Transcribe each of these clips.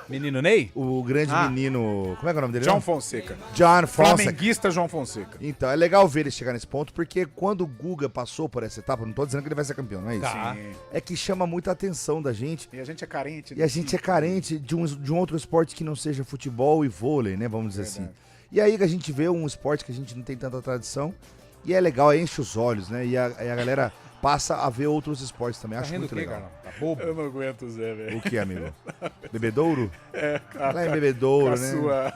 Menino Ney? O grande menino... Como é que é o nome dele? John Fonseca. John Fonseca. Flamenguista João Fonseca. Então, é legal ver ele chegar nesse ponto, porque quando o Guga passou por essa etapa, não tô dizendo que ele vai ser campeão, não é isso? Tá. Sim. É que chama muita atenção da gente. E a gente é carente. E a gente é carente de um outro esporte que não seja futebol e vôlei, né? Vamos dizer assim. E aí que a gente vê um esporte que a gente não tem tanta tradição. E é legal, enche os olhos, né? E a galera passa a ver outros esportes também. Acho muito legal. Tá bobo? Eu não aguento, Zé, velho. O que, amigo? Bebedouro? Lá Lá em Bebedouro, né?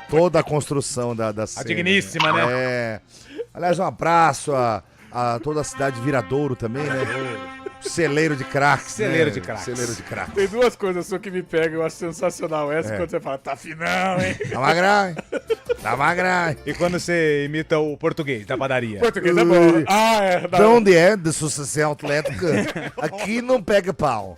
Toda a construção da cena. A digníssima, né? É. Aliás, um abraço a toda a cidade de Viradouro também, né? Celeiro de craques. Celeiro né? de craques. Celeiro de craques. Tem duas coisas só que me pegam, eu acho sensacional. Essa quando você fala, tá finão, hein? Tá magrão, hein? Tá magrão. E quando você imita o português da padaria? Português é bom. De onde é? De Sucessão Atlética? Aqui não pega pau.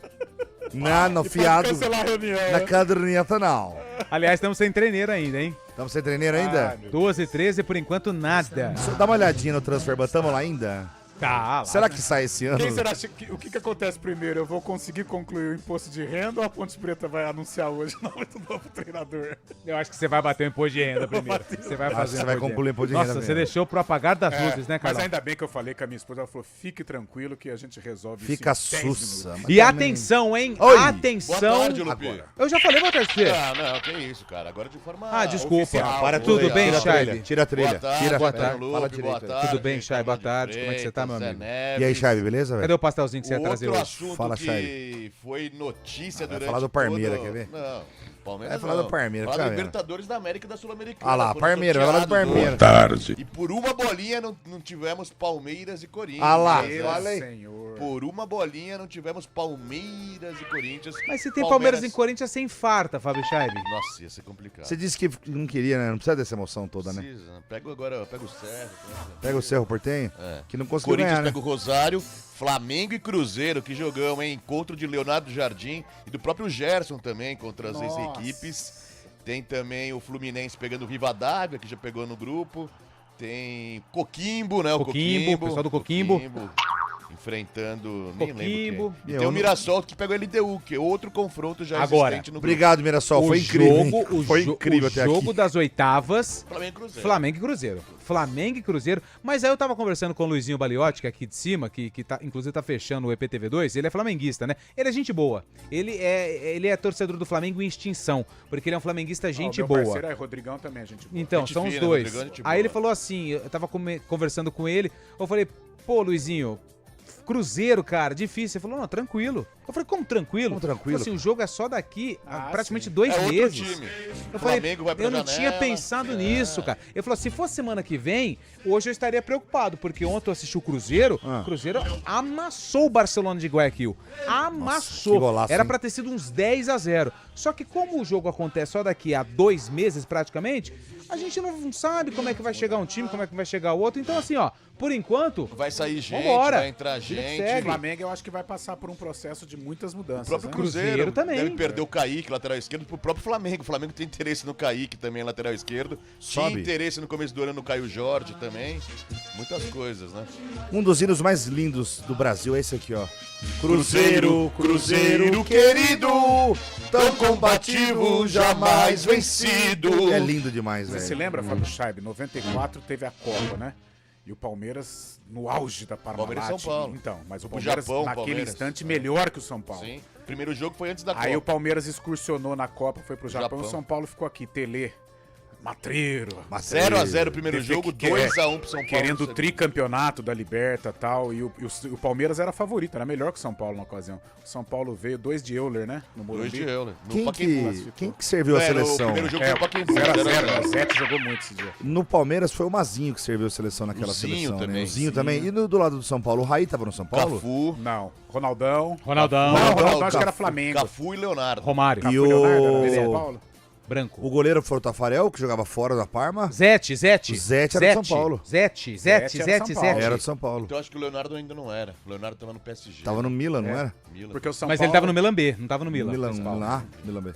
No fiado. Cancelar a reunião, Na né? caderneta, não. Aliás, estamos sem treineiro ainda, hein? Estamos sem treineiro ainda? 12h13, por enquanto, nada. Dá uma olhadinha no Transfer Ban, tamo lá ainda? Tá, lá. Será que sai esse ano? Quem será o que acontece primeiro? Eu vou conseguir concluir o imposto de renda ou a Ponte Preta vai anunciar hoje o nome do novo treinador? Eu acho que você vai bater o imposto de renda primeiro. Você vai fazer você vai concluir o imposto de renda Nossa, você primeiro. deixou pro apagar das luzes, né, Mas Carlão? ainda bem que eu falei com a minha esposa, ela falou, fique tranquilo que a gente resolve Fica isso em 10 sussa. minutos. mas E também- atenção, hein? Oi. Atenção. Boa tarde, Lupi. Eu já falei, boa tarde, Fê. Não, que isso, cara. Agora de forma Ah, desculpa. oficial. Para Tudo tudo bem, aí, Chaibe? Tira a trilha. Boa tarde, Tira boa a trilha. tarde. Lupe, Fala boa direito. tarde. Tudo bem, Chay? Boa Carlos tarde. de Como é que você tá, meu Freitas, amigo? Zé E aí, Neves. Chave, beleza, velho? Cadê o pastelzinho que você ia O trazer outro hoje? assunto Fala, que Chay. foi notícia Vai durante falar do Parmeira, todo- quer ver? Não, Palmeiras Vai falar não. do Parmeira, Falar da fica vendo. Libertadores da América e da Sul-Americana. Ah lá, Foram Parmeira, vai falar do sorteados Parmeira. hoje. Tarde. E por uma bolinha não tivemos Palmeiras e Corinthians. Ah lá, Né? fala aí. Senhor. Por uma bolinha não tivemos Palmeiras e Corinthians. Mas se tem Palmeiras em Corinthians, você infarta, Fábio Scheibe. Nossa, ia ser complicado. Você disse que não queria, né? Não precisa dessa emoção toda, né? Precisa, né? Pega o Cerro. Pega o Cerro Portenho, É. que não conseguiu Corinthians ganhar, né? pega o Rosário, Flamengo e Cruzeiro, que jogamos, hein? Encontro de Leonardo Jardim e do próprio Gerson também contra as Nossa. equipes. Tem também o Fluminense pegando o Rivadavia, que já pegou no grupo. Tem Coquimbo, né? O Coquimbo, pessoal do Coquimbo. Enfrentando, nem Coquimbo. lembro quem. E tem o Mirassol que pegou a LDU, que é outro confronto já Agora, existente no grupo. Obrigado, Mirassol. Foi incrível, hein? Foi incrível o até jogo aqui. das oitavas, Flamengo e Cruzeiro. Flamengo e Cruzeiro. Flamengo e Cruzeiro. Mas aí eu tava conversando com o Luizinho Baliotti, que é aqui de cima, que tá, inclusive tá fechando o EPTV2. Ele é flamenguista, né? Ele é gente boa. Ele é torcedor do Flamengo em extinção, porque ele é um flamenguista gente Ó, meu boa. parceiro é Rodrigão também, gente boa. Então, Gente são os fina, dois. Rodrigão, gente Aí ele boa. falou assim, eu tava conversando com ele, eu falei, pô, Luizinho, Cruzeiro, cara, difícil. Ele falou, não, tranquilo. Eu falei, como tranquilo? Como tranquilo? Ele falou assim, o jogo é só daqui a praticamente sim. 2 É outro meses. time. Eu falei, Flamengo vai pra eu não janela. tinha pensado nisso, cara. Ele falou, se fosse semana que vem, hoje eu estaria preocupado, porque ontem eu assisti o Cruzeiro, o Cruzeiro amassou o Barcelona de Guayaquil. Amassou. que golaço, Era hein? pra ter sido uns 10-0. Só que como o jogo acontece só daqui a 2 meses, praticamente, a gente não sabe como é que vai chegar um time, como é que vai chegar o outro. Então, assim, ó, por enquanto, Vai sair gente, Vambora. vai entrar Vida que gente. O segue. Flamengo eu acho que vai passar por um processo de muitas mudanças. O próprio né? Cruzeiro, também. deve perder o Kaique, lateral esquerdo, pro próprio Flamengo. O Flamengo tem interesse no Kaique também, lateral esquerdo. Tinha Sobe. interesse no começo do ano no Caio Jorge também. Muitas coisas, né? Um dos hinos mais lindos do Brasil é esse aqui, ó. Cruzeiro, Cruzeiro querido, tão combativo, jamais vencido. É lindo demais, Você velho. se lembra, Fábio Scheibe? 94 teve a Copa, né? E o Palmeiras no auge da Parmalat. Palmeiras e São Paulo. Então, mas o Foi pro Palmeiras Japão, naquele Palmeiras. instante melhor que o São Paulo. Sim. Primeiro jogo foi antes da Aí o Copa. Palmeiras excursionou na Copa, foi pro Japão, Japão. o São Paulo ficou aqui, Tele, Matreiro. 0x0 o primeiro Teve jogo, que- 2x1 pro São Paulo. Querendo o no tricampeonato da Liberta e tal. E o Palmeiras era favorito, era melhor que o São Paulo na ocasião. O São Paulo veio 2 de Euler, né? No segundo. Morumbi. 2 de Euler. No Quem Pacaembu. que serviu a É, no seleção? primeiro jogo É, foi o Pacaembu. 0x0, o Zete jogou muito esse dia. No Palmeiras foi o Mazinho que serviu a seleção naquela O Zinho seleção, né? também. O Zinho também. E do lado do São Paulo, o Raí tava no São Paulo? Cafu, Não, Ronaldão. Ronaldão, Não, Ronaldão acho Cafu, que era Flamengo. Cafu e Leonardo. Romário, E Foi Leonardo, o- era do São Paulo? Branco. O goleiro foi o Tafarel, que jogava fora da Parma. Zete. O Zete era de São Paulo. Zete. era São Paulo. Era de São Paulo. Então acho que o Leonardo ainda não era. O Leonardo tava no PSG. Tava no Milan, não era? Milan. Porque o São Mas Paulo... ele tava no Milan B, não tava no Milan. Milan, principal. lá, Milan B.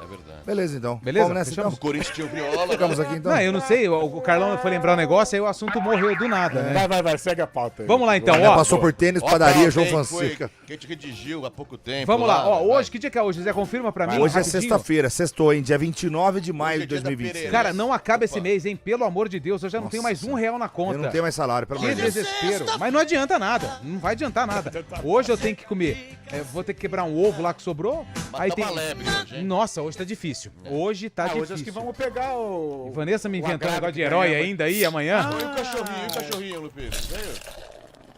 É verdade. Beleza, então. Beleza? Vamos nessa, Fechamos? O Corinthians tinha o Viola. Ficamos aqui, então. Não, eu não sei, o Carlão foi lembrar um negócio, aí o assunto morreu do nada, né? Vai, segue a pauta aí. Vamos lá então, Já ó. passou por tênis, Ó, padaria, tá, João quem Fonseca. Quem te redigiu há pouco tempo. Vamos lá, ó, vai. hoje, que dia que é hoje? Zé, confirma pra mim. Hoje é rapidinho. sexta-feira, sextou, hein? Dia 29 de maio Hoje é de dia da 2025. Pereira. Cara, não acaba esse Opa. mês, hein? Pelo amor de Deus, eu já não tenho mais R$1 na conta. Eu não tenho mais salário, pelo amor Que de Deus. desespero. Mas não adianta nada. Não vai adiantar nada. Hoje eu tenho que comer. Vou ter que quebrar um ovo lá que sobrou. Aí tem. uma lebre hoje, hein? Nossa, hoje tá difícil. Hoje tá difícil. Hoje acho que vamos pegar o... E Vanessa me o inventou um agrado negócio de que herói ganhamos. ainda aí amanhã. E o cachorrinho, Lupito? Veio?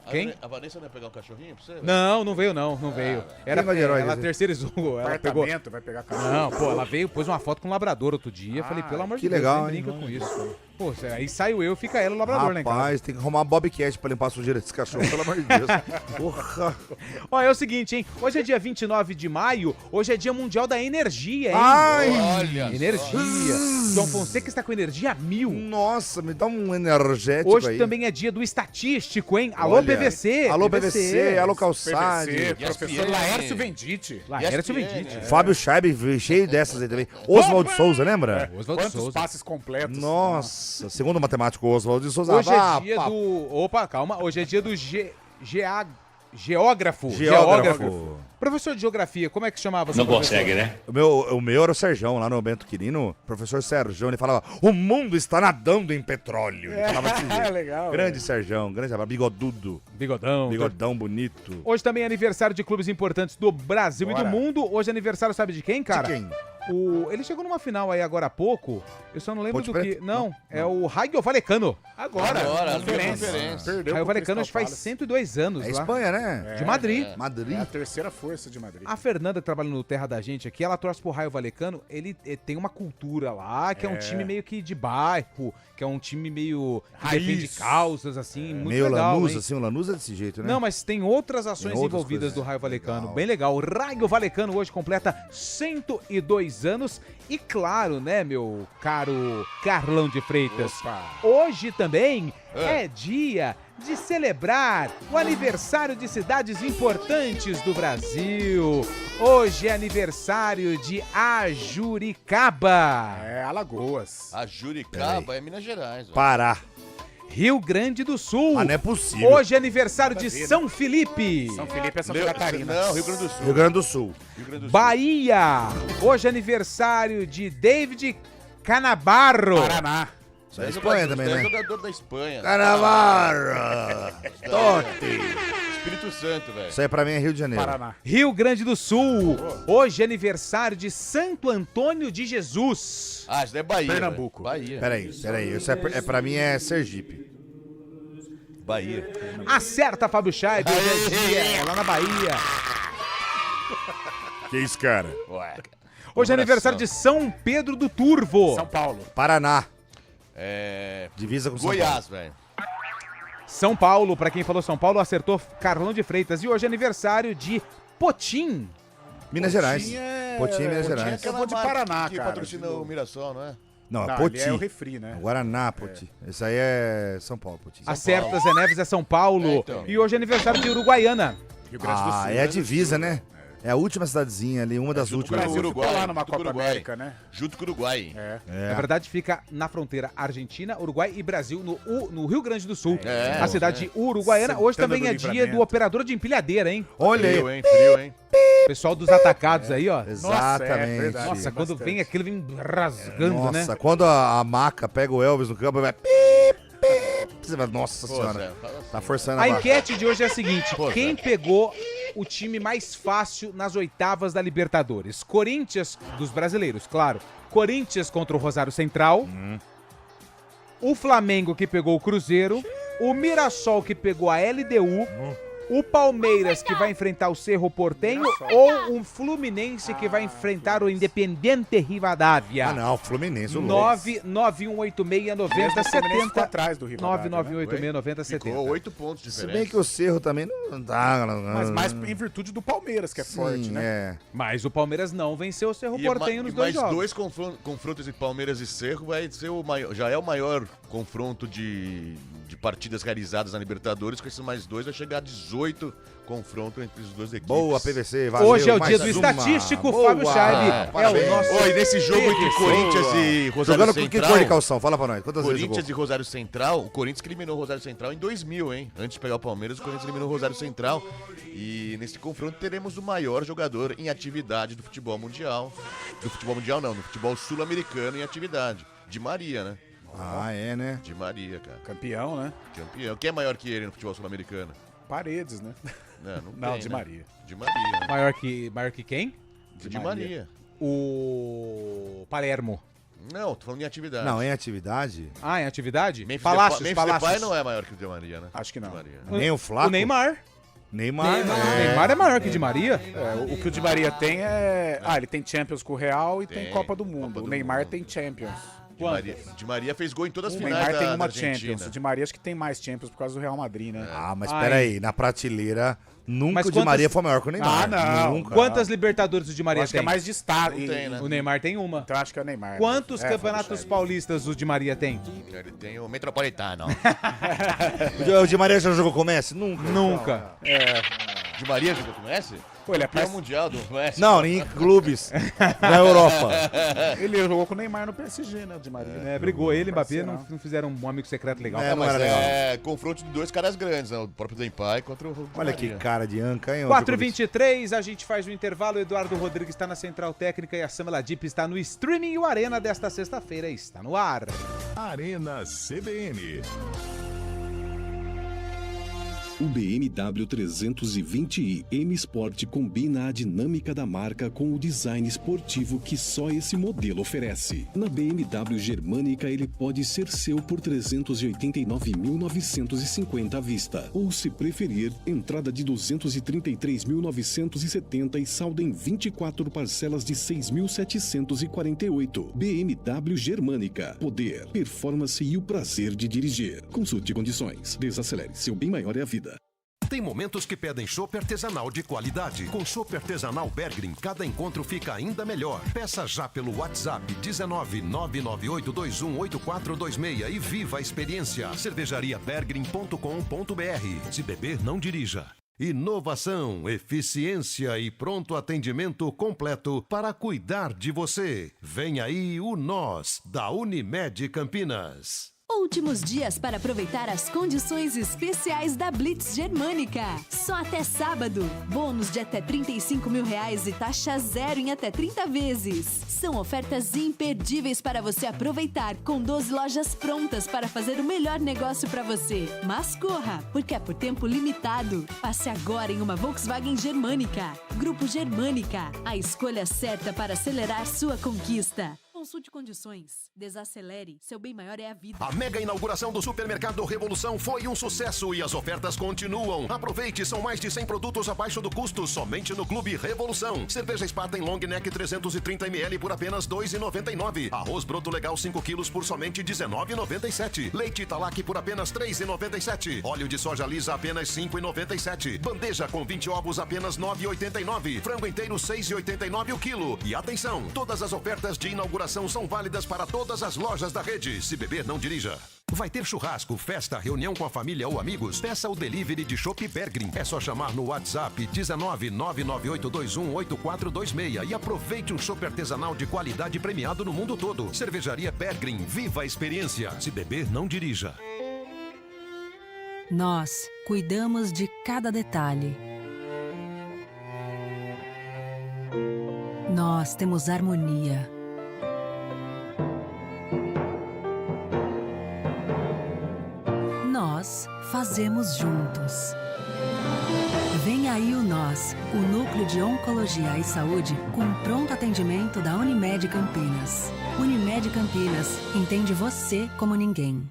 Quem? A Vanessa não ia pegar um cachorrinho pra você? Não veio não veio. Era Quem vai de herói, ela quer dizer? terceirizou, ela pegou. Apartamento, vai pegar cachorro. Não, pô, ela veio, pôs uma foto com um labrador outro dia. Falei, pelo amor de que Deus, legal, nem hein? brinca com isso. Pô, aí saiu eu, fica ela o labrador lá em casa. Rapaz, tem que arrumar uma Bobcat pra limpar a sujeira desse cachorro, pelo amor de Deus. Porra. Ó, é o seguinte, hein? Hoje é dia 29 de maio, hoje é dia mundial da energia, hein? Ai, Olha Energia. João Fonseca está com energia 1000. nossa, me dá um energético Hoje aí. também é dia do estatístico, hein? Alô, Olha, PVC. Alô, PVC, alô, Calçade. PVC, ESPN. professor Laércio Vendite. Laércio ESPN, Vendite. Fábio Scheib, cheio dessas aí também. Oswaldo Souza, lembra? Oswaldo Quantos Souza. passes completos? Nossa, segundo o matemático Oswaldo de Souza. Hoje vá, é dia pá, do... Opa, calma. Hoje é dia do geógrafo. Geógrafo. Professor de geografia, como é que chamava? Não consegue, né? O meu era o Serjão, lá no Bento Quirino. Professor Serjão, ele falava, o mundo está nadando em petróleo. Ele falava desse jeito. Legal. Grande Serjão, grande abraço, bigodudo, Bigodão. bigodão bonito. Hoje também é aniversário de clubes importantes do Brasil e Bora. do mundo. Hoje é aniversário, sabe de quem, cara? De quem? Ele chegou numa final aí agora há pouco. Eu só não lembro Ponte do que. Preta? Não, é o Raio Valecano. Agora, Agora, conferência. conferência. Perdeu Raio pro Valecano acho que faz Crystal 102 anos É lá. Espanha, né? De Madrid. Madrid. É a terceira força de Madrid. A Fernanda, que trabalha no Terra da Gente aqui, ela torce pro Raio Valecano. Ele tem uma cultura lá, que é um time meio que de bairro, que é um time meio que Raiz. defende causas, assim, muito Meio legal. Lanús, hein? assim, o Lanús é desse jeito, né? Não, mas tem outras ações Tem outras envolvidas coisas. do Raio Valecano. Legal. Bem legal. O Raio Valecano hoje completa 102 anos. E claro, né, meu caro Carlão de Freitas, Opa. hoje também é dia de celebrar o aniversário de cidades importantes do Brasil. Hoje é aniversário de Ajuricaba, É, Alagoas. A Juricaba é Minas Gerais. ó. Pará. Rio Grande do Sul. Ah, não é possível. Hoje é aniversário de Nada a ver, né? São Felipe. São Felipe é Santa Meu- Catarina. Não, Rio Grande do Sul. Rio Grande do Sul. Rio Grande do Sul. Bahia. Hoje é aniversário de David Canabarro. Paraná. Isso é Espanha também, É né? jogador da Espanha. Canavarra. Totti. Espírito Santo, velho. Isso aí pra mim é Rio de Janeiro. Paraná. Rio Grande do Sul. Hoje é aniversário de Santo Antônio de Jesus. Ah, isso daí é Bahia. Pernambuco. velho. Bahia. Peraí. Isso pra mim é Sergipe. Bahia. Acerta, Fábio Scheib. Hoje é dia, é lá na Bahia. Que isso, cara? Ué. Hoje é aniversário de São Pedro do Turvo. São Paulo. Paraná. É... Divisa com São Paulo. Goiás, velho. São Paulo, pra quem falou São Paulo, acertou Carlão de Freitas. E hoje é aniversário de Potim. Minas Gerais. Potinho é- Potinho, Minas Potinho Gerais. Eu vou de Paraná, que cara. patrocina o Mirassol, não é? Não, Não, é ali Poti. é o refri, né? Guaraná, Poti. Esse aí é São Paulo, Poti. Acerta, Zé Neves é São Paulo. É, então. E hoje é aniversário de Uruguaiana. Rio Grande do Sul. É a divisa, né? É a última cidadezinha ali, uma das junto O últimas. Brasil Uruguai, ficou lá numa junto com o Copa Uruguai. América, né? Junto com o Uruguai. É. Na verdade, fica na fronteira Argentina, Uruguai e Brasil, no Rio Grande do Sul. É, a cidade de Uruguaiana. Hoje Santana também do é dia Livramento. do operador de empilhadeira, hein? Olha aí. Frio, hein? Frio, hein? Pessoal dos atacados aí, ó. Exatamente. verdade. Nossa, quando bastante. vem aquilo, vem rasgando, Nossa, né? quando a maca pega o Elvis no campo, vai... Você vai, nossa Pô, senhora. Zé, fala assim. Tá forçando a A barra. enquete de hoje é a seguinte: Pô, quem Zé. pegou o time mais fácil nas oitavas da Libertadores? Corinthians, dos brasileiros, claro. Corinthians contra o Rosário Central. O Flamengo que pegou o Cruzeiro. O Mirassol que pegou a LDU. O Palmeiras que vai enfrentar o Cerro Porteño. Ou o Fluminense que vai enfrentar o Independiente Rivadavia. Ah, não, Fluminense, o louco. 991869070. ficou atrás do Rivadavia, né? 991869070. Ficou 8 pontos de Se bem diferença. que o Cerro também não dá. Mas mais em virtude do Palmeiras, que é forte, né? É. Mas o Palmeiras não venceu o Cerro E Porteño nos dois mais jogos. dois confrontos de Palmeiras e Cerro vai ser o maior, já é o maior confronto de partidas realizadas na Libertadores, com esses mais 2 vai chegar a 18 confrontos entre os dois equipes. Boa, PVC, valeu. Hoje é o dia mais do uma. estatístico, Boa. Fábio Charlie. É Parabéns. o nosso... Oi, nesse jogo entre Corinthians e Rosário Jogando com que Central... cor de calção? Fala pra nós. Quantas vezes Corinthians jogou? e Rosário Central, o Corinthians que eliminou o Rosário Central em 2000, hein? Antes de pegar o Palmeiras, o Corinthians eliminou o Rosário Central. E nesse confronto teremos o maior jogador em atividade do futebol mundial. Do futebol mundial não, do futebol sul-americano em atividade. Di Maria, né? Ah, é, né? Di Maria, cara. Campeão, né? Campeão. Quem é maior que ele no futebol sul-americano? Paredes, né? Não, Di né? Maria. Di Maria, né? Maior que quem? Di Maria. O Palermo. Não, tô falando em atividade. Não, em atividade? Ah, em atividade? Memphis Palácios. Depay não é maior que o Di Maria, né? Acho que não. Di Maria. Nem o Flaco? O Neymar. Neymar. Neymar é maior que Di Maria? O que o Di Maria tem é... Ah, ele tem Champions com o Real e tem Tem, Copa do Mundo. Copa do o Neymar Mundo. tem Champions. Di Maria fez gol em todas as O finais Neymar tem da uma Argentina. Champions. O Di Maria acho que tem mais Champions por causa do Real Madrid, né? Ah, mas Ai. peraí, na prateleira, nunca Mas o Di quantas- Maria foi maior que o Neymar. Ah, não. Nunca. Quantas Libertadores o Di Maria Acho que tem? é mais de estado. Não tem, né? O Neymar tem uma. Então acho que é o Neymar. Quantos É, campeonatos Fábio Charlie. paulistas o Di Maria tem? Ele tem o Metropolitano. O Di Maria já jogou com o Messi? Nunca. Nunca. Di Maria jogou com o Messi? Pô, ele é Campeão parceiro. mundial do Messi. Não, nem em clubes. Na Europa. Ele jogou com o Neymar no PSG, né? O Di Maria. É, brigou ele e Mbappé, Parceirão. não fizeram um amigo secreto legal. É, Não, não mas era legal. é confronto de dois caras grandes, né? O próprio Depay contra o Di Olha que Maria. cara de anca, hein? 4h23, a gente faz o intervalo. O Eduardo Rodrigues está na Central Técnica e a Sam Ladip está no streaming. E o Arena desta sexta-feira está no ar. Arena CBN. O BMW 320i M Sport combina a dinâmica da marca com o design esportivo que só esse modelo oferece. Na BMW Germânica ele pode ser seu por 389.950 à vista. Ou, se preferir, entrada de 233.970 e saldo em 24 parcelas de 6.748. BMW Germânica. Poder, performance e o prazer de dirigir. Consulte condições. Desacelere. Seu bem maior é a vida. Tem momentos que pedem chopp artesanal de qualidade. Com chopp artesanal Bergrin, cada encontro fica ainda melhor. Peça já pelo WhatsApp 19998218426 e viva a experiência. cervejariabergrin.com.br. Se beber, não dirija. Inovação, eficiência e pronto atendimento completo para cuidar de você. Vem aí o Nós, da Unimed Campinas. Últimos dias para aproveitar as condições especiais da Blitz Germânica. Só até sábado. Bônus de até R$35 mil e taxa zero em até 30 vezes. São ofertas imperdíveis para você aproveitar, com 12 lojas prontas para fazer o melhor negócio para você. Mas corra, porque é por tempo limitado. Passe agora em uma Volkswagen Germânica. Grupo Germânica, a escolha certa para acelerar sua conquista. Consulte condições. Desacelere. Seu bem maior é a vida. A mega inauguração do Supermercado Revolução foi um sucesso e as ofertas continuam. Aproveite, são mais de 100 produtos abaixo do custo, somente no Clube Revolução. Cerveja Spaten Long Neck 330ml por apenas R$ 2,99. Arroz broto legal 5 quilos por somente R$ 19,97. Leite Italac por apenas R$ 3,97. Óleo de soja lisa apenas R$ 5,97. Bandeja com 20 ovos apenas R$ 9,89. Frango inteiro R$ 6,89 o quilo. E atenção, todas as ofertas de inauguração são válidas para todas as lojas da rede. Se beber, não dirija. Vai ter churrasco, festa, reunião com a família ou amigos? Peça o delivery de Chopp Bergrin. É só chamar no WhatsApp 19998218426 e aproveite um chopp artesanal de qualidade premiado no mundo todo. Cervejaria Bergrin. Viva a experiência. Se beber, não dirija. Nós cuidamos de cada detalhe. Nós temos harmonia. Nós fazemos juntos. Vem aí o Nós, o Núcleo de Oncologia e Saúde com pronto atendimento da Unimed Campinas. Unimed Campinas, entende você como ninguém.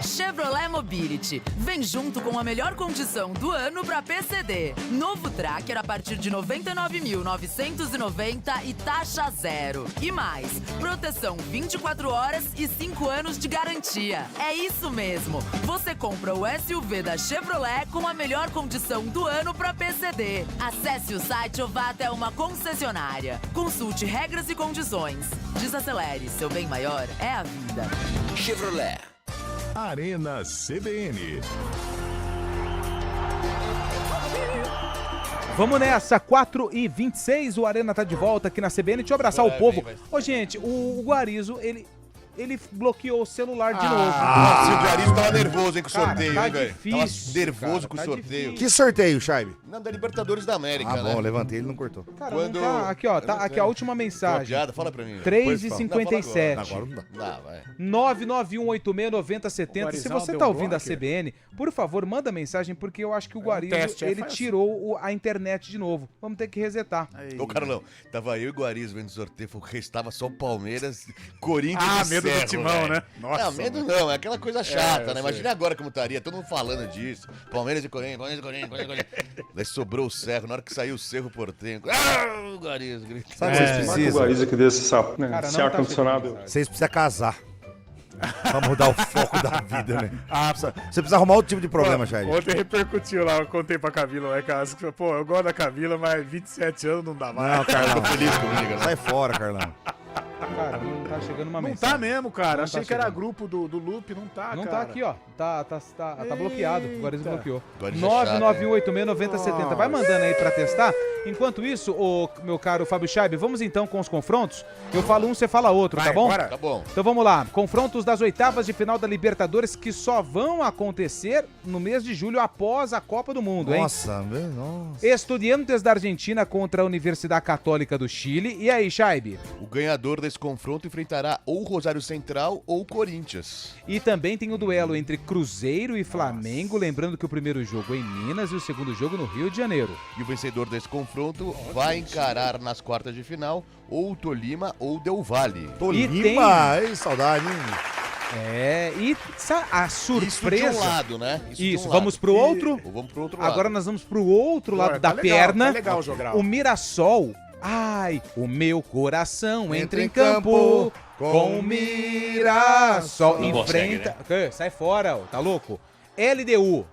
Chevrolet Mobility. Vem junto com a melhor condição do ano para PCD. Novo Tracker a partir de 99.990 e taxa zero. E mais, proteção 24 horas e 5 anos de garantia. É isso mesmo. Você compra o SUV da Chevrolet com a melhor condição do ano para PCD. Acesse o site ou vá até uma concessionária. Consulte regras e condições. Desacelere, seu bem maior é a vida. Chevrolet. Arena CBN. Vamos nessa, 4h26, o Arena tá de volta aqui na CBN. Deixa eu abraçar o povo. Ô, gente, o Guarizo, ele bloqueou o celular de novo. Nossa, o Guarizo tava nervoso, hein, com o Cara, sorteio, tá hein, velho? difícil, Tava nervoso cara, com o tá sorteio. difícil. Que sorteio, Chaibe? Não, da Libertadores da América, né? Bom, levantei, ele não cortou. Cara, Quando- não tá, aqui, ó, tá aqui a última mensagem. Piada, fala pra mim. 3h57. Agora não dá. Não, vai. 991869070. Se Guarizão você deu tá ouvindo a bloco? CBN, por favor, manda mensagem, porque eu acho que o Guarizo, teste, ele faz. tirou a internet de novo. Vamos ter que resetar. Ô, Carlão, tava eu e o Guarizo vendo o sorteio, restava só o Palmeiras, Corinthians Ah, e medo do Cerro, Timão, velho. né? Nossa, Não, medo mano. não, é aquela coisa chata, eu né? sei. Imagina agora como estaria, todo mundo falando disso. Palmeiras e Corinthians, Corinthians. Daí sobrou o Cerro, na hora que saiu o Cerro Portenho. Ah, o Guarizo gritando. Sabe o que vocês precisam? que desse Cara, não tá ar-condicionado. Vocês precisam casar. Pra mudar o foco da vida, né? Você precisa arrumar outro tipo de problema, Chaibe. Ontem repercutiu lá, eu contei pra Camila lá em casa. Pô, eu gosto da Camila, mas 27 anos não dá mais. Não, Carlão. Feliz comigo, né? Sai fora, Carlão. Cara, não tá chegando uma Não mensagem. tá mesmo, cara. Não Achei tá que era chegando. grupo do Loop, não tá, Não cara. tá aqui, ó. Tá bloqueado. O Guarizo Eita. bloqueou. Guarizo é chato, 991869070. Vai mandando aí pra testar. Enquanto isso, ô, meu caro Fábio Scheibe, vamos então com os confrontos. Eu falo um, você fala outro, Vai, tá bom? bora. Tá bom. Então vamos lá. Confrontos das oitavas de final da Libertadores que só vão acontecer no mês de julho após a Copa do Mundo, hein? Nossa, meu, nossa. Estudiantes da Argentina contra a Universidade Católica do Chile. E aí, Scheibe? O ganhador desse confronto enfrentará ou Rosário Central ou Corinthians. E também tem o duelo entre Cruzeiro e Flamengo. Lembrando que o primeiro jogo é em Minas e o segundo jogo no Rio de Janeiro. E o vencedor desse confronto vai encarar nas quartas de final ou Tolima ou Del Valle. Tolima, ei, saudade, hein? E a Isso de surpresa... um lado, né? de Isso, um vamos lado. pro outro. Ou vamos pro outro lado. Agora nós vamos pro outro lado Pô, da tá legal, perna. tá legal o Jogral. O Mirassol. Ai, o meu coração entra em campo com o Mirassol. Enfrenta... Sai fora, ó, tá louco? LDU.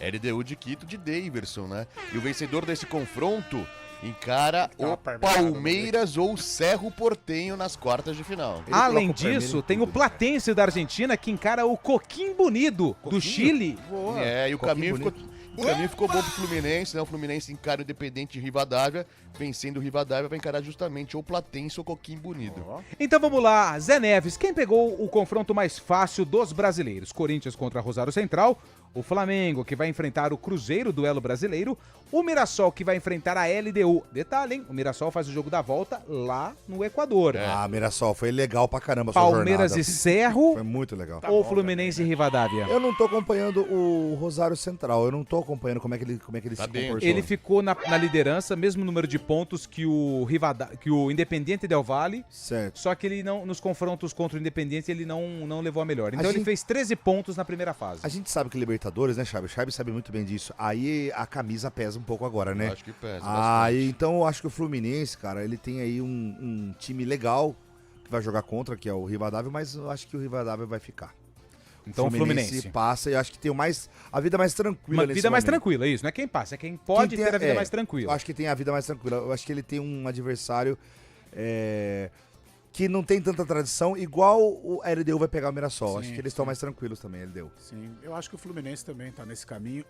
LDU de Quito de Daverson, né? E o vencedor desse confronto encara Tá uma o parmeada, Palmeiras ou Cerro Portenho nas quartas de final. Além coloca o Palmeiras disso, em tem o Platense da Argentina que encara o Coquimbo Unido do Chile. É, e o caminho Coquinho ficou bom pro Fluminense, né? O Fluminense encara o Independente de Rivadavia, vencendo o Rivadavia vai encarar justamente ou Platense ou Coquimbo Unido. Então vamos lá, Zé Neves, quem pegou o confronto mais fácil dos brasileiros? Corinthians contra Rosário Central, o Flamengo que vai enfrentar o Cruzeiro, duelo brasileiro, o Mirassol que vai enfrentar a LDU. Detalhe, hein? O Mirassol faz o jogo da volta lá no Equador. Ah, Mirassol, foi legal pra caramba a sua Palmeiras jornada. e Cerro Foi muito legal. ou Fluminense e Rivadavia? Eu não tô acompanhando o Rosário Central, eu não tô acompanhando como é que ele Tá se bem, comportou. Ele ficou na liderança, mesmo número de pontos que o Independiente Del Valle, Certo. só que ele não, nos confrontos contra o Independiente, ele não levou a melhor. Então A ele gente- fez 13 pontos na primeira fase. A gente sabe que Libertadores, né, Chaves? Chaves sabe muito bem disso. Aí a camisa pesa um pouco agora, né? Eu acho que pesa Aí, então eu acho que o Fluminense, cara, ele tem aí um time legal que vai jogar contra, que é o Rivadavia, mas eu acho que o Rivadavia vai ficar. Então o Fluminense. passa e eu acho que tem a vida mais tranquila Uma nesse vida mais momento. tranquila, isso. Não é quem passa, é quem pode Quem ter a vida tem- mais Eu tranquila. acho que tem a vida mais tranquila. Eu acho que ele tem um adversário que não tem tanta tradição, igual o LDU vai pegar o Mirassol. Sim, acho que eles estão mais tranquilos também, LDU. Sim, eu acho que o Fluminense também tá nesse caminho.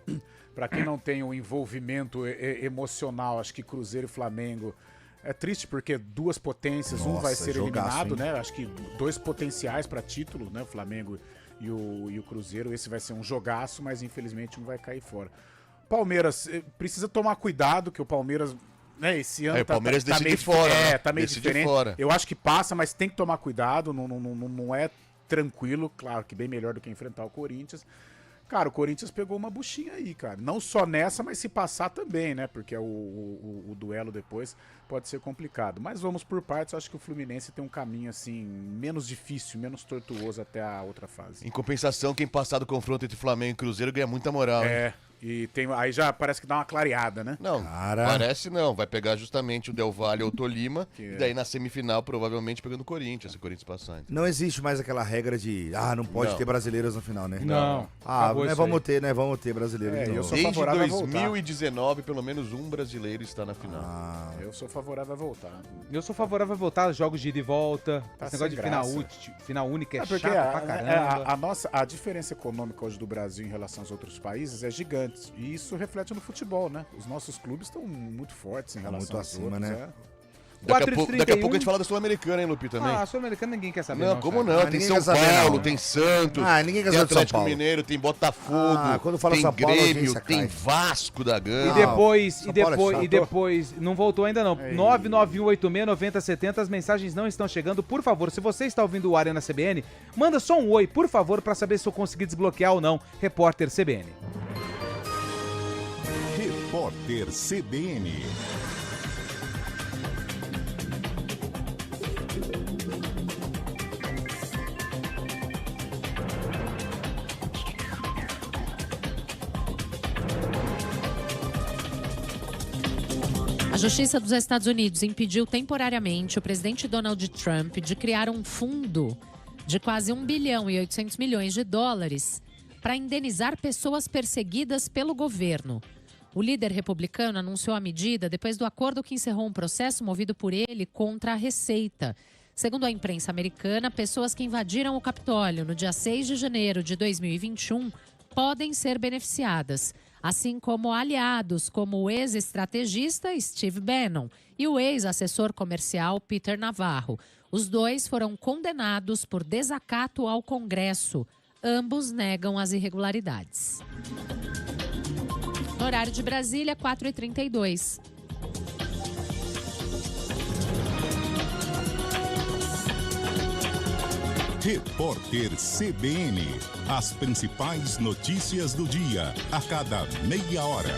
Pra quem não tem o envolvimento emocional, acho que Cruzeiro e Flamengo é triste porque duas potências, um Nossa, vai ser jogaço, eliminado, hein? né? Acho que dois potenciais pra título, né? O Flamengo e o Cruzeiro. Esse vai ser um jogaço, mas infelizmente um vai cair fora. Palmeiras precisa tomar cuidado que o Palmeiras, né, esse ano o Palmeiras decide meio fora, né? tá meio Decide diferente. fora. Eu acho que passa, mas tem que tomar cuidado, não é tranquilo, claro que bem melhor do que enfrentar o Corinthians. Cara, o Corinthians pegou uma buchinha aí, cara. Não só nessa, mas se passar também, né? Porque o duelo depois pode ser complicado. Mas vamos por partes. Eu acho que o Fluminense tem um caminho, assim, menos difícil, menos tortuoso até a outra fase. Em compensação, quem passar do confronto entre Flamengo e Cruzeiro ganha muita moral, hein? E aí já parece que dá uma clareada, né? Não, parece não. Vai pegar justamente o Del Valle ou o Tolima. E daí na semifinal, provavelmente, pegando o Corinthians, se o Corinthians passar. Então. Não existe mais aquela regra de, não pode ter brasileiros no final, né? Não. Vamos ter, né? Vamos ter brasileiros. Eu sou Desde favorável a voltar. 2019, pelo menos um brasileiro está na final. Eu sou favorável a voltar. Eu sou favorável a voltar, jogos de ida e volta. Tá Esse negócio de final única é porque chato pra caramba. a diferença econômica hoje do Brasil em relação aos outros países é gigante. E isso reflete no futebol, né? Os nossos clubes estão muito fortes em relação muito aos acima, outros, né? Daqui a pouco a gente fala da Sul-Americana, hein, Lupi, também? A Sul-Americana ninguém quer saber. Não, como não? Tem ninguém São quer saber, Paulo, não. tem Santos, Ninguém quer tem saber de São Atlético Paulo. Mineiro, tem Botafogo, Quando fala tem São Paulo, a Grêmio, audiência tem cai. Vasco da Gama. E depois, não voltou ainda não. 991869070, as mensagens não estão chegando. Por favor, se você está ouvindo o Arena CBN, manda só um oi, por favor, para saber se eu consegui desbloquear ou não. Repórter CBN. Repórter CBN. A Justiça dos Estados Unidos impediu temporariamente o presidente Donald Trump de criar um fundo de quase 1 bilhão e 800 milhões de dólares para indenizar pessoas perseguidas pelo governo. O líder republicano anunciou a medida depois do acordo que encerrou um processo movido por ele contra a Receita. Segundo a imprensa americana, pessoas que invadiram o Capitólio no dia 6 de janeiro de 2021 podem ser beneficiadas, assim como aliados como o ex-estrategista Steve Bannon e o ex-assessor comercial Peter Navarro. Os dois foram condenados por desacato ao Congresso. Ambos negam as irregularidades. No horário de Brasília, 4h32. Repórter CBN. As principais notícias do dia, a cada meia hora.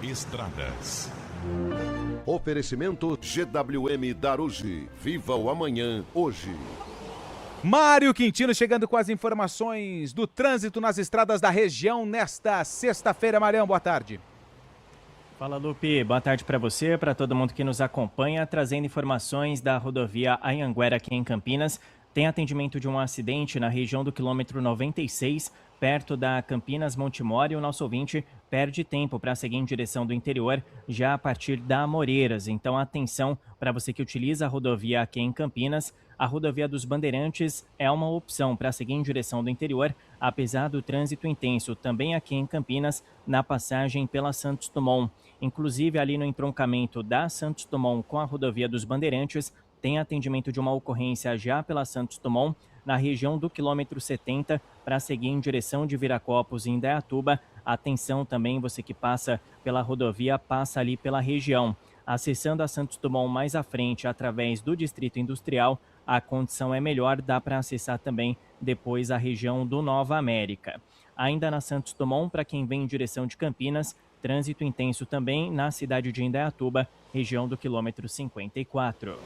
Estradas. Oferecimento GWM Darugi. Viva o amanhã, hoje. Mário Quintino chegando com as informações do trânsito nas estradas da região nesta sexta-feira. Marião, boa tarde. Fala, Lupe. Boa tarde para você, para todo mundo que nos acompanha, trazendo informações da rodovia Anhanguera aqui em Campinas. Tem atendimento de um acidente na região do quilômetro 96, perto da Campinas Montemor, e o nosso ouvinte perde tempo para seguir em direção do interior já a partir da Amoreiras. Então, atenção para você que utiliza a rodovia aqui em Campinas. A rodovia dos Bandeirantes é uma opção para seguir em direção do interior, apesar do trânsito intenso também aqui em Campinas, na passagem pela Santos Dumont. Inclusive, ali no entroncamento da Santos Dumont com a rodovia dos Bandeirantes, tem atendimento de uma ocorrência já pela Santos Dumont, na região do quilômetro 70, para seguir em direção de Viracopos e Indaiatuba. Atenção também, você que passa pela rodovia, passa ali pela região. Acessando a Santos Dumont mais à frente, através do Distrito Industrial, a condição é melhor, dá para acessar também depois a região do Nova América. Ainda na Santos Dumont, para quem vem em direção de Campinas, trânsito intenso também na cidade de Indaiatuba, região do quilômetro 54.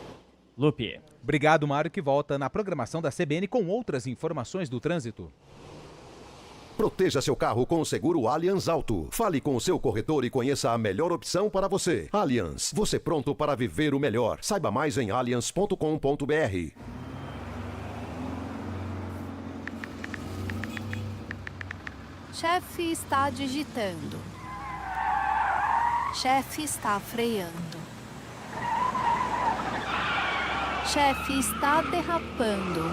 Lupe. Obrigado, Mário, que volta na programação da CBN com outras informações do trânsito. Proteja seu carro com o seguro Allianz Auto. Fale com o seu corretor e conheça a melhor opção para você. Allianz, você pronto para viver o melhor. Saiba mais em allianz.com.br. Chefe está digitando. Chefe está freando. Chefe está derrapando.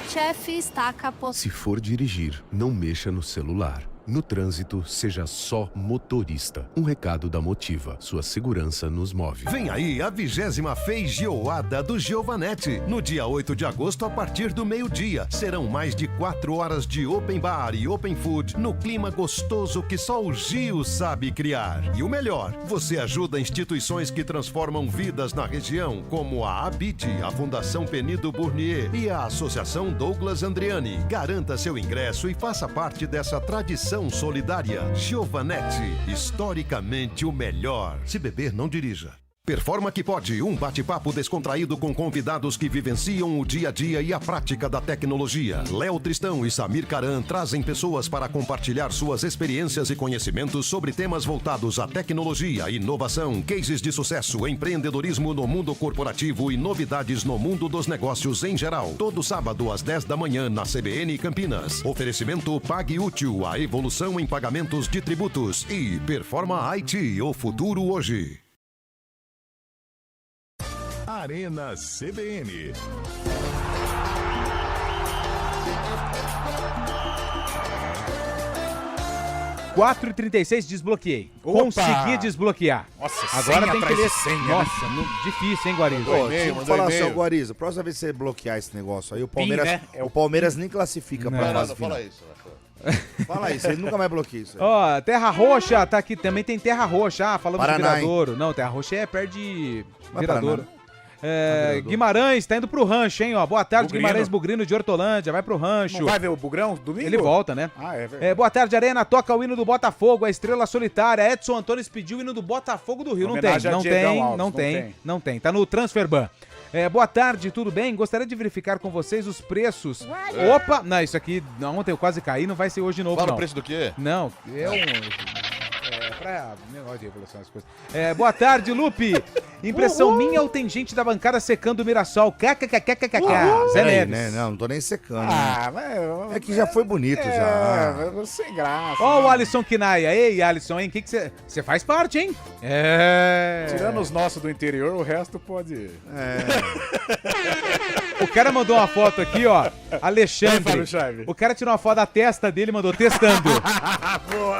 Chefe está capotando. Se for dirigir, não mexa no celular. No trânsito, seja só motorista. Um recado da Motiva. Sua segurança nos move. Vem aí a 20ª Feijoada do Giovanetti. No dia 8 de agosto, a partir do meio-dia. Serão mais de 4 horas de open bar e open food no clima gostoso que só o Gio sabe criar. E o melhor, você ajuda instituições que transformam vidas na região, como a ABIT, a Fundação Penido Bournier e a Associação Douglas Andriani. Garanta seu ingresso e faça parte dessa tradição solidária. Giovanetti, historicamente o melhor. Se beber, não dirija. Performa que pode, um bate-papo descontraído com convidados que vivenciam o dia a dia e a prática da tecnologia. Léo Tristão e Samir Caran trazem pessoas para compartilhar suas experiências e conhecimentos sobre temas voltados à tecnologia, inovação, cases de sucesso, empreendedorismo no mundo corporativo e novidades no mundo dos negócios em geral. Todo sábado às 10 da manhã na CBN Campinas. Oferecimento Pague Útil, a evolução em pagamentos de tributos. E Performa IT, o futuro hoje. Arena CBN. Quatro e 36 desbloqueei. Opa! Consegui desbloquear. Nossa, agora senha tem que atrás ler. de senha, né? Nossa, difícil, hein, Guarizo? Ô, deixa eu falar assim, ó, Guarizo, próxima vez que você bloquear esse negócio aí, o Palmeiras, né? o Palmeiras nem classifica pra fase final. Fala isso. Fala isso, ele nunca mais bloqueia isso aí. Ó, Terra Roxa tá aqui também, tem Terra Roxa. Ah, falamos Paraná, de Viradouro. Não, Terra Roxa é perto de Mas Viradouro. Paraná. Guimarães tá indo pro rancho, hein, ó. Boa tarde, Bugrino. Guimarães Bugrino de Hortolândia, vai pro rancho. Não vai ver o Bugrão domingo? Ele volta, né? Ah, é verdade. Boa tarde, Arena. Toca o hino do Botafogo, a Estrela Solitária. Edson Antunes pediu o hino do Botafogo do Rio. Não tem, Homenagem a não Diegão tem, Alves, não não tem, tem. não tem. Tá no Transferban. Boa tarde, tudo bem? Gostaria de verificar com vocês os preços. Opa! Não, isso aqui, ontem eu quase caí, não vai ser hoje de novo, Fala não. o preço do quê? Não, pra negócio de evolução, as coisas. Boa tarde, Lupe. Impressão minha ou tem gente da bancada secando o Mirassol? KKKKKK. Zé Peraí, Neves. né? Não tô nem secando. Ah, né? mas... É que já foi bonito, já. É, sem graça. Ó o Alisson Kinaia. Ei, Alisson, hein? O que você faz parte, hein? Tirando os nossos do interior, o resto pode... O cara mandou uma foto aqui, ó. Alexandre. Fábio Chave. O cara tirou uma foto da testa dele e mandou testando.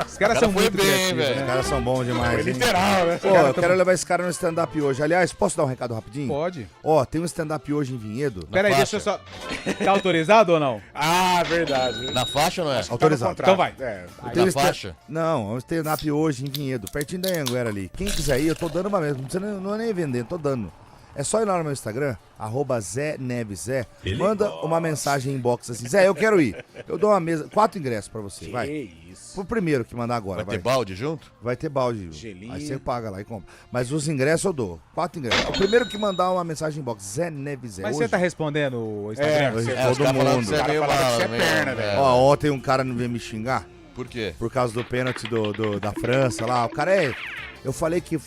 Os caras são foi muito bem, criativos, velho. né? Os caras são bons demais. Foi hein? literal, né? Pô, eu quero levar esse cara no stand-up hoje. Aliás, posso dar um recado rapidinho? Pode. Ó, tem um stand-up hoje em Vinhedo. Pera aí, deixa eu só... Tá autorizado ou não? Ah, verdade. Na faixa ou não é? Autorizado. Então vai. Eu tenho Na stand- faixa? Não, é um stand-up hoje em Vinhedo, pertinho da Anhanguera ali. Quem quiser ir, eu tô dando uma mesmo. Não precisa não é nem vender, tô dando. É só ir lá no meu Instagram, @Zé Neves Zé. Manda uma mensagem inbox assim: Zé, eu quero ir. Eu dou uma mesa, 4 ingressos pra você, vai. isso. Pro primeiro que mandar agora, Vai ter balde junto? Vai ter balde. Gelinho. Aí você paga lá e compra. Mas os ingressos eu dou. 4 ingressos. O primeiro que mandar uma mensagem inbox, Zé Neves Zé. Mas hoje, você tá respondendo o Instagram? hoje você- todo os caras falando mundo. que você é meio Cara falando que mala, você é meio- perna, velho. Ó, ontem um cara não veio me xingar Por quê? por causa do pênalti da França lá. O cara eu falei que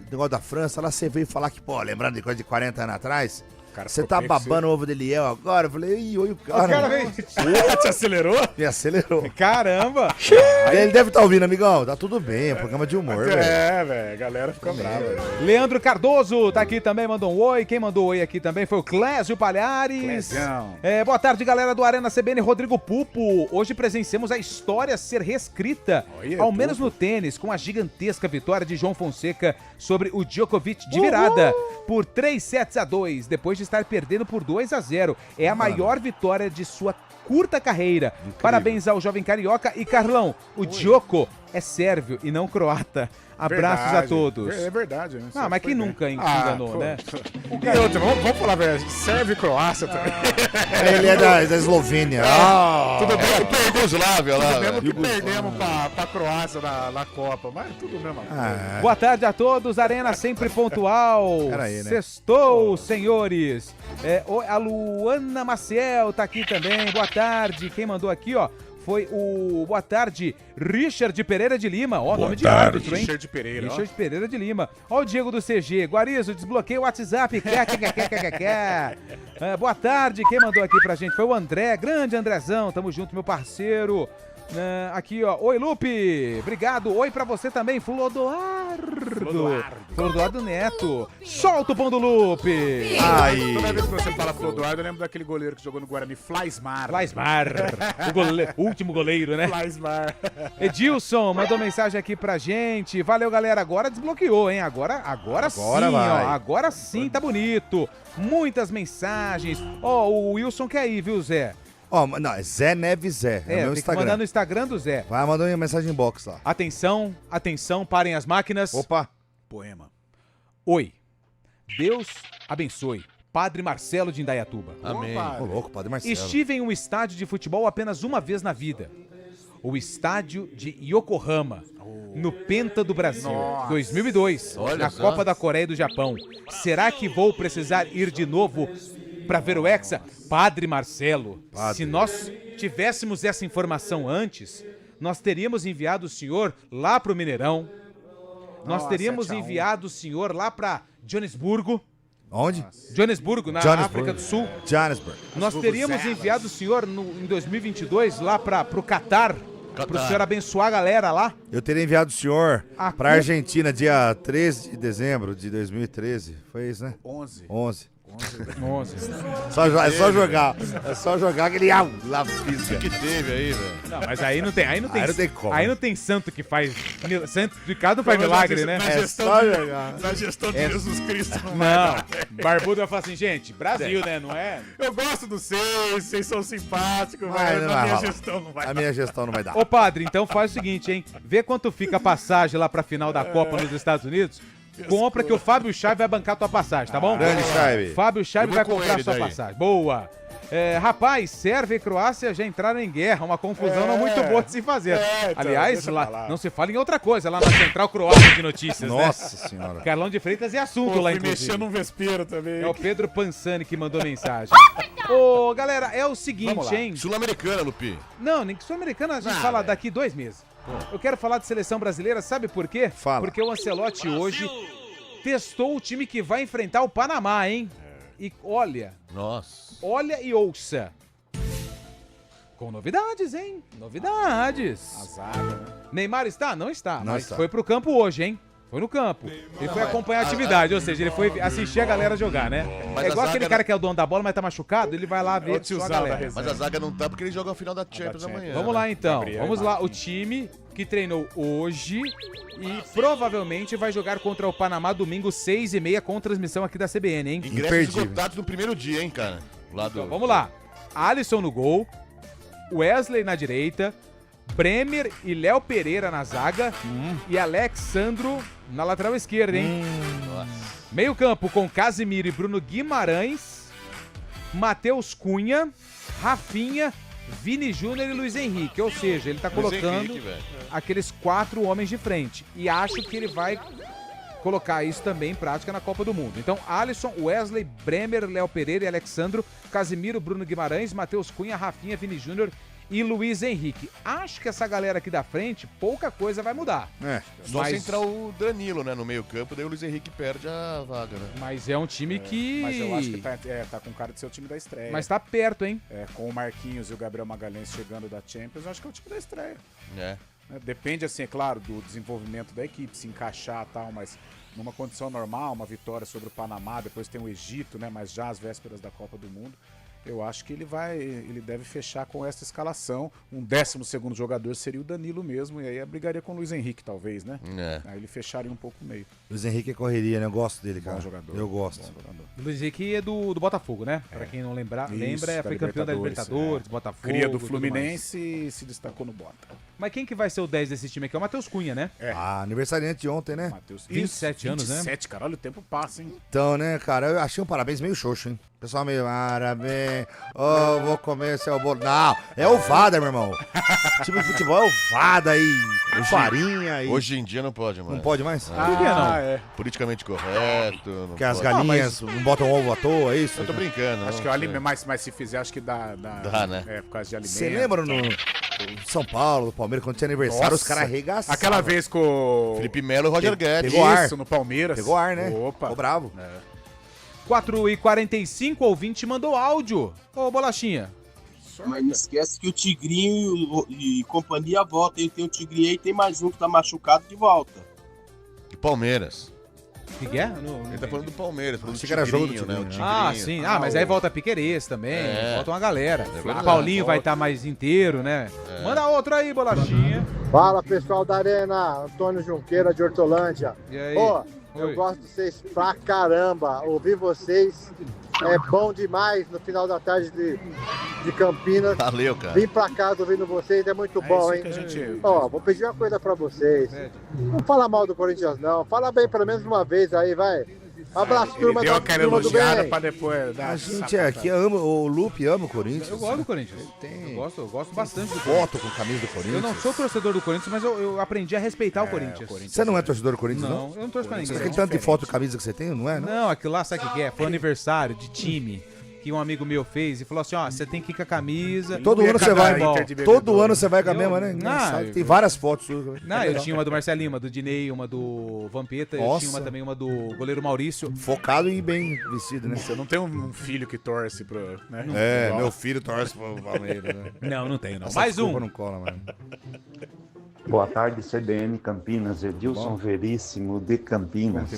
negócio da França, lá você veio falar que, pô, lembrando de coisa de 40 anos atrás, Cara, você ficou tá pego, babando o ovo de Liel agora. Eu falei, ih, oi o O cara. cara mano. veio... Te acelerou? Me acelerou. Caramba! Ele deve estar ouvindo, amigão. Tá tudo bem, é programa de humor, velho. É, velho. A galera fica brava, velho. Leandro Cardoso tá aqui também, mandou um oi. Quem mandou oi aqui também foi o Clésio Palhares. Clésião. Boa tarde, galera do Arena CBN, Rodrigo Pupo. Hoje presenciamos a história ser reescrita, Olha, ao menos no tênis, com a gigantesca vitória de João Fonseca sobre o Djokovic de virada por 3-2, depois de estar perdendo por 2-0. É a maior vitória de sua curta carreira. Parabéns ao jovem carioca. E Carlão, o Djoko é sérvio e não croata. Abraços Verdade. a todos. É verdade, né? Ah, mas quem nunca enganou, pô. né? E outra, vamos falar, velho. Serve e Croácia também. Ele é da Eslovênia. Tudo bem que Yugoslávia lá, mesmo velho. que perdemos pra Croácia na Copa, mas tudo mesmo. Boa tarde a todos, Arena sempre pontual. Peraí, né? Sextou, senhores. A Luana Maciel tá aqui também. Boa tarde. Quem mandou aqui, ó, foi o... Boa tarde, Richard Pereira de Lima. Ó, nome de árbitro, hein? Richard Pereira, ó. Richard Pereira de Lima. Ó o Diego do CG. Guarizo, desbloqueia o WhatsApp. Boa tarde. Quem mandou aqui pra gente foi o André. Grande Andrezão. Tamo junto, meu parceiro. Aqui, ó. Oi, Lupe. Obrigado. Oi pra você também, Flodoardo. Flodoardo Neto. Solta o pão do Lupe. Ai. Toda vez que você fala Flodoardo, eu lembro daquele goleiro que jogou no Guarani, Flaismar. O último goleiro, né? Flaismar. Edilson mandou mensagem aqui pra gente. Valeu, galera. Agora desbloqueou, hein? Agora sim, vai. ó. Agora sim, tá bonito. Muitas mensagens. Ó, o Wilson quer ir, viu, Zé? Ó, não, é Zé Neves Zé. É o meu tem Instagram. que mandar no Instagram do Zé. Vai mandando uma mensagem em box lá. Atenção, parem as máquinas. Opa. Poema. Oi. Deus abençoe. Padre Marcelo de Indaiatuba. Amém. Ô, louco, Padre Marcelo. Estive em um estádio de futebol apenas uma vez na vida. O estádio de Yokohama, no Penta do Brasil, 2002, Olha na só. Copa da Coreia e do Japão. Será que vou precisar ir de novo para ver o Hexa? Padre Marcelo, se nós tivéssemos essa informação antes, nós teríamos enviado o senhor lá para o Mineirão, nós teríamos enviado o senhor lá para Joanesburgo. Onde? Joanesburgo, na África do Sul. Johannesburg. Nós teríamos enviado o senhor em 2022 lá pro Catar, pro senhor abençoar a galera lá. Eu teria enviado o senhor A pra Argentina dia 13 de dezembro de 2013. Foi isso, né? 11. 11. 11. É só jogar. É só jogar aquele lá pisca. O que teve aí, velho? Não, mas aí não tem como. Aí não tem santo que faz. Santo de casa não faz milagre, né? É só jogar. Na gestão de Jesus Cristo. Não, Barbudo vai falar assim, gente, Brasil, né? Não é? Eu gosto do vocês são simpáticos, Vai, mas não na vai minha rolar. gestão não vai A minha gestão não vai dar. Ô, padre, então faz o seguinte, hein? Vê quanto fica a passagem lá pra final da Copa nos Estados Unidos. Compra que o Fábio Chave vai bancar tua passagem, tá bom? Grande Chave. Fábio Chave Eu vou vai com comprar ele sua daí. passagem. Boa. Rapaz, Sérvia e Croácia já entraram em guerra, uma confusão não muito boa de se fazer. então, Aliás, deixa pra lá. lá, não se fala em outra coisa, lá na Central Croácia de Notícias, Nossa né? senhora. Carlão de Freitas é assunto Pô, lá, fui inclusive. mexendo num vespeiro também. É o Pedro Pansani que mandou mensagem. Ô, galera, é o Vamos seguinte, lá. hein? Sul-Americana, Lupi. Não, nem que Sul-Americana a gente fala daqui 2 meses. Eu quero falar de seleção brasileira, sabe por quê? Fala. Porque o Ancelotti hoje testou o time que vai enfrentar o Panamá, hein? E olha e ouça. Com novidades, hein? Novidades. A zaga, né? Neymar está? Não está, Não mas está. foi pro campo hoje, hein? Foi no campo. Ele foi acompanhar a atividade, ou seja, ele foi assistir a galera jogar, né? Mas É a igual aquele zaga cara que é o dono da bola, mas tá machucado, ele vai lá ver o só a tiozão galera. da resenha. Mas a zaga não tá porque eles jogam a final da Champions Champions. amanhã. Vamos lá então, Gabriel vamos e lá. O Marquinhos. time que treinou hoje e provavelmente vai jogar contra o Panamá domingo 6h30 com transmissão aqui da CBN, hein? Ingressos Imperdível. esgotados no primeiro dia, hein, cara? Lá do... Então, vamos lá. Alisson no gol, Wesley na direita, Bremer e Léo Pereira na zaga e Alexandro na lateral esquerda, hein? Meio campo com Casimiro e Bruno Guimarães, Matheus Cunha, Rafinha, Vini Júnior e Luiz Henrique. Ou seja, ele tá Luiz colocando Henrique, velho. aqueles 4 homens de frente. E acho que ele vai colocar isso também em prática na Copa do Mundo. Então, Alisson, Wesley, Bremer, Léo Pereira e Alexandro, Casimiro, Bruno Guimarães, Matheus Cunha, Rafinha, Vini Júnior e Luiz Henrique. Acho que essa galera aqui da frente, pouca coisa vai mudar. Só se entrar o Danilo, né, no meio campo, daí o Luiz Henrique perde a vaga, né? Mas é um time que... Mas eu acho que tá com cara de ser o time da estreia. Mas tá perto, hein? Com o Marquinhos e o Gabriel Magalhães chegando da Champions, eu acho que é o time da estreia. É. Depende, assim, é claro, do desenvolvimento da equipe, se encaixar e tal, mas numa condição normal, uma vitória sobre o Panamá, depois tem o Egito, né, mas já às vésperas da Copa do Mundo, eu acho que ele deve fechar com essa escalação. Um 12º jogador seria o Danilo mesmo, e aí brigaria com o Luiz Henrique, talvez, né? Aí ele fecharia um pouco o meio. Luiz Henrique é correria, né? Eu gosto dele, cara. Bom jogador. Eu gosto. Luiz Henrique é do Botafogo, né? Pra quem não lembra, Isso, foi campeão da Libertadores, Botafogo. Cria do tudo Fluminense e se destacou no Bota. Mas quem que vai ser o 10 desse time aqui? É o Matheus Cunha, né? Aniversariante de ontem, né? Matheus. 27 anos, né? 27, cara, olha o tempo passa, hein? Então, né, cara, eu achei um parabéns meio xoxo, hein? O pessoal meio, parabéns, vou comer seu bolo. Não, é o Vada, meu irmão. O time de futebol é o Vada aí, o Farinha aí. Hoje em dia não pode mais. Não pode mais? Por que não? Politicamente correto. Não Porque as pode. galinhas não botam ovo à toa, é isso? Eu tô brincando. Acho que o alimento, mas se fizer, acho que dá, né? por causa de alimento. Você lembra no São Paulo, do Palmeiras, quando tinha aniversário, Nossa, os caras arregaçavam. aquela vez com o Felipe Melo e Roger Guedes. Pegou ar. Isso, no Palmeiras. Pegou ar, né? Opa. Ficou bravo. 4h45, ouvinte mandou áudio. Ô, Bolachinha, Mas não esquece que o Tigrinho e companhia volta. Ele tem o Tigrinho aí e tem mais um que tá machucado de volta. E Palmeiras. O que é? Ele tá falando do Palmeiras, falando do Achei que era jogo do Tigrinho, né? O Tigrinho, Tigrinho. Ah, sim. Ah, mas aí volta Piquerez também. É. Volta uma galera. verdade. Paulinho vai estar mais inteiro, né? Manda outro aí, bolachinha. Fala pessoal da Arena, Antônio Junqueira de Hortolândia. E aí? Pô, eu Oi. gosto de vocês pra caramba. Ouvir vocês é bom demais no final da tarde de Campinas. Valeu, cara. Vim pra casa ouvindo vocês, é muito bom, hein? Ó, vou pedir uma coisa pra vocês. Não fala mal do Corinthians, não. Fala bem pelo menos uma vez aí, vai. Abraço, turma Deu da aquela turma do elogiada bem. pra depois dar A gente aqui ama, o Lupe ama o Corinthians. Eu gosto do Corinthians. Tem Eu gosto bastante do foto com camisa do Corinthians. Eu não sou torcedor do Corinthians, mas eu aprendi a respeitar o Corinthians. Você não é torcedor do Corinthians, não? Não, eu não torço pra ninguém. Aquele tanto de foto e camisa que você tem, não é? Não, aquilo lá, sabe o que é? Foi aniversário de time que um amigo meu fez e falou assim, ó, você tem que ir com a camisa. Todo ano você vai. Todo ano você vai com a mesma, né? Não, Engraçado. Tem várias fotos suas. Não, eu tinha uma do Marcelinho, uma do Dinei, uma do Vampeta, eu Nossa. tinha também uma do goleiro Maurício. Focado e bem vestido, né? Você não tem um filho que torce pro... Né? É, Igual. meu filho torce pro Palmeiras, né? Não, não tenho, não. Essa Mais desculpa um. não cola, mano. Boa tarde, CBN Campinas. Edilson Veríssimo de Campinas.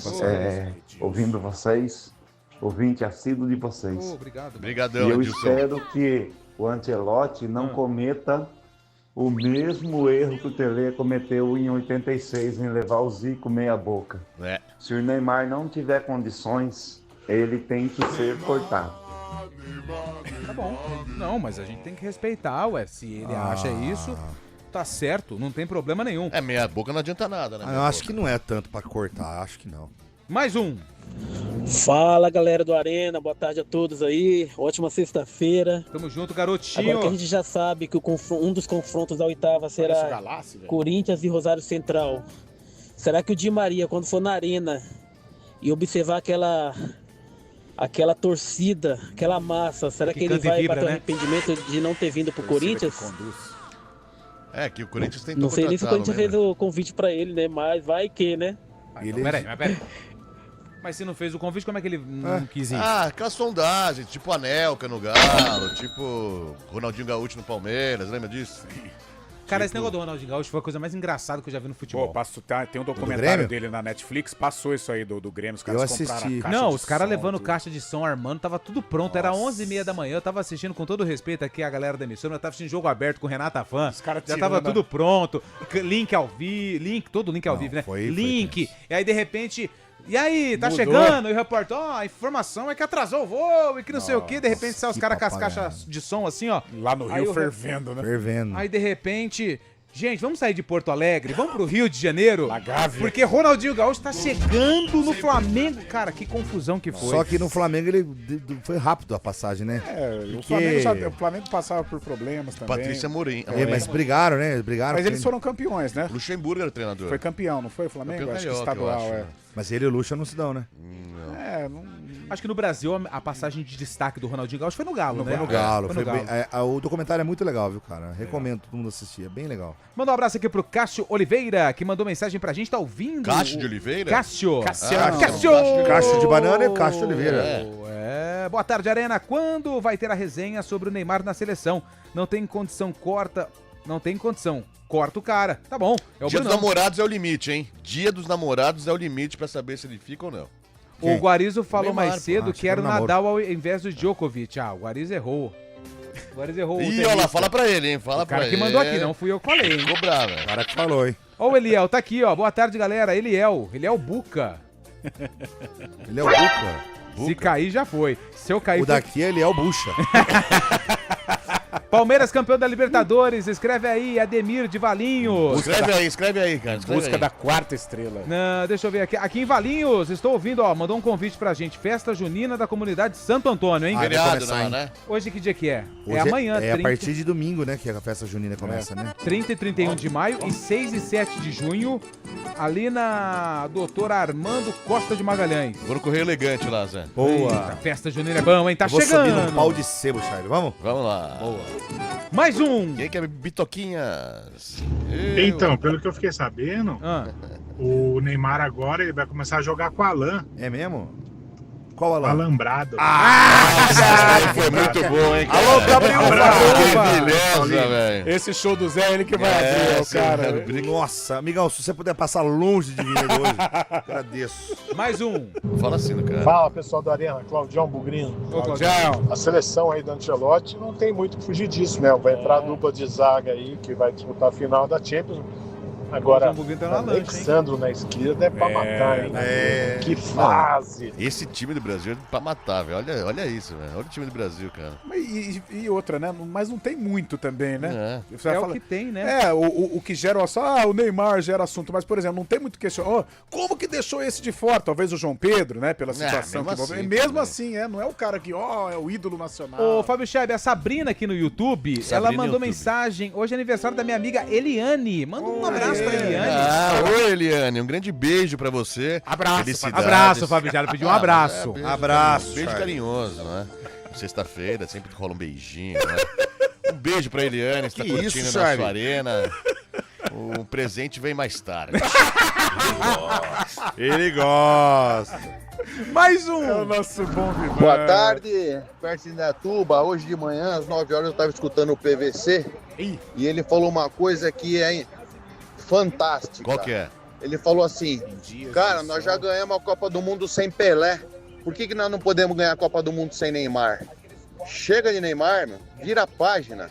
Ouvindo vocês, ouvinte assíduo de vocês. Obrigado. Obrigadão, E eu Edilson. espero que o Ancelotti não cometa o mesmo erro que o Tele cometeu em 86, em levar o Zico meia boca. É. Se o Neymar não tiver condições, ele tem que ser cortado. Tá bom. Não, mas a gente tem que respeitar, ué. Se ele acha isso, tá certo, não tem problema nenhum. É, meia boca não adianta nada, né? Eu acho que não é tanto pra cortar, acho que não. Mais um. Fala galera do Arena, boa tarde a todos aí, ótima sexta-feira. Tamo junto, garotinho. Agora que a gente já sabe que um dos confrontos da oitava será Galáxia, velho. Corinthians e Rosário Central. Será que o Di Maria, quando for na Arena e observar aquela torcida, aquela massa, será que ele canta e vai vibra, bater o né? arrependimento de não ter vindo pro Corinthians? É, que o Corinthians tentou Não sei nem se o contratá-lo, Corinthians né? fez o convite pra ele, né? Mas vai que, né? Peraí. Mas se não fez o convite, como é que ele não quis ir? Ah, aquela sondagem, tipo Anelka no Galo, tipo Ronaldinho Gaúcho no Palmeiras, lembra disso? Cara, esse negócio do Ronaldinho Gaúcho foi a coisa mais engraçada que eu já vi no futebol. Pô, tem um Do documentário Grêmio? dele na Netflix, passou isso aí do Grêmio, os caras compraram a caixa Não, de os caras som, levando tudo. caixa de som, armando, tava tudo pronto. Era 11h30 da manhã, eu tava assistindo com todo respeito aqui a galera da emissora, eu tava assistindo jogo aberto com o Renata Fã. Já tirando tava a- tudo pronto, link ao vivo, todo link ao vivo, né? Link. E aí, de repente... E aí, tá Mudou. chegando? E o repórter, ó, a informação é que atrasou o voo e que não sei o quê. De repente, sai os que caras com as papagaio. caixas de som assim, ó. Lá no Aí Rio o fervendo, né? Fervendo. Aí, de repente... Gente, vamos sair de Porto Alegre, vamos pro Rio de Janeiro. Gávea. Porque Ronaldinho Gaúcho tá chegando no Flamengo. Cara, que confusão que foi. Só que no Flamengo ele foi rápido a passagem, né? O Porque- Flamengo passava por problemas também. Patrícia Amorim. É, mas brigaram, né? Brigaram. Mas com eles ele. foram campeões, né? Luxemburgo era o treinador. Foi campeão, não foi o Flamengo? Campeão Acho que carioca, estadual, eu acho, é. né? Mas ele e o Lucha não se dão, né? É, não... Acho que no Brasil a passagem de destaque do Ronaldinho Gaúcho foi no Galo, né? Foi no Galo. Foi no Galo. O documentário é muito legal, viu, cara? Recomendo todo mundo assistir. É bem legal. Manda um abraço aqui pro Cássio Oliveira, que mandou mensagem pra gente, tá ouvindo. Cássio de Oliveira? Cássio. Cassiano. Cássio. Cássio de banana e Cássio de Oliveira. É. Boa tarde, Arena. Quando vai ter a resenha sobre o Neymar na seleção? Não tem condição, corta. Não tem condição. Corta o cara. Tá bom. É o Dia dos Brunão. Namorados é o limite, hein? Dia dos Namorados é o limite pra saber se ele fica ou não. O Guarizo falou Neymar, mais cedo pô. que era o namoro. Nadal ao invés do Djokovic. Ah, o Guarizo errou. O Guarizo errou. Ih, olha lá, fala pra ele, hein? Fala O cara pra que ele. mandou aqui, não fui eu que falei, hein? Ficou bravo, velho. O cara que falou, hein? Ó, o Eliel, tá aqui, ó. Boa tarde, galera. Eliel Buca. Ele é o Buca. Se cair, já foi. Se eu cair... O daqui ele é o Bucha. Palmeiras campeão da Libertadores. Escreve aí, Ademir de Valinhos. Escreve aí, cara. Escreve Busca aí. da quarta estrela. Não, deixa eu ver aqui. Aqui em Valinhos, estou ouvindo, ó. Mandou um convite pra gente. Festa junina da comunidade Santo Antônio, hein? vai Feriado, começar, não, hein? né? Hoje que dia que é? Hoje é amanhã, É a partir de domingo, né? Que a festa junina começa, né? 30 e 31 de maio e 6 e 7 de junho, ali na Doutora Armando Costa de Magalhães. Vou no Correio Elegante lá, Zé. Boa. Eita, festa junina é bom, hein? Tá Eu vou chegando. subir num pau de sebo, Charlie. Vamos? Vamos lá. Boa. Mais um. Quem quer bitoquinhas? Então, pelo que eu fiquei sabendo, Ah. o Neymar agora ele vai começar a jogar com o Alan. É mesmo? Qual Alambrado. Foi muito bom, hein, cara? Alô, Gabriel! Beleza, velho. Esse show do Zé, ele que vai abrir, o cara. Nossa, amigão, se você puder passar longe de mim hoje, agradeço. Mais um. Fala assim, cara. Fala, pessoal da Arena. Claudião Bugrino. Ô, Claudião. A seleção aí do Ancelotti não tem muito que fugir disso, né? Vai entrar a dupla de zaga aí, que vai disputar a final da Champions. Agora, Alexandro na esquerda é pra matar, hein? Que fase! Esse time do Brasil é pra matar, velho. Olha isso, velho. Olha o time do Brasil, cara. E outra, né? Mas não tem muito também, né? É o que tem, né? O que gera só o Neymar gera assunto, mas, por exemplo, não tem muito questionamento. Como que deixou esse de fora? Talvez o João Pedro, né? Pela situação que envolveu. Mesmo assim, não é o cara que, é o ídolo nacional. Ô, Fábio Chave, a Sabrina aqui no YouTube, ela mandou mensagem. Hoje é aniversário da minha amiga Eliane. Manda um abraço pra Eliane. Oi, Eliane. Um grande beijo pra você. Abraço, Fábio Chave. Pediu um abraço. Abraço. Beijo carinhoso, né? Sexta-feira sempre rola um beijinho, né? Um beijo pra Eliane, que tá curtindo na sua arena. O presente vem mais tarde. Ele gosta. Mais um. É o nosso bom vivan. Boa tarde, perto da Tuba. Hoje de manhã, às 9 horas, eu tava escutando o PVC. E ele falou uma coisa que é fantástica. Qual que é? Ele falou assim, cara, nós já ganhamos a Copa do Mundo sem Pelé. Por que nós não podemos ganhar a Copa do Mundo sem Neymar? Chega de Neymar, meu. Vira a página.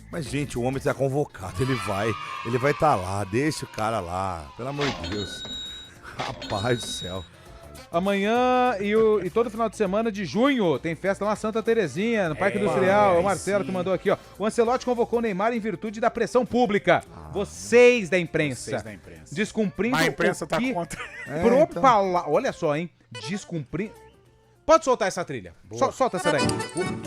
Mas, gente, o homem está convocado. Ele vai estar lá. Deixa o cara lá. Pelo amor de Deus. Rapaz do céu. Amanhã e todo final de semana de junho tem festa lá na Santa Terezinha, no Parque Industrial. O Marcelo que mandou aqui, ó. O Ancelotti convocou o Neymar em virtude da pressão pública. Vocês da imprensa. Descumprindo a imprensa o tá que contra. Olha só, hein? Descumprindo. Pode soltar essa trilha. Solta essa daí.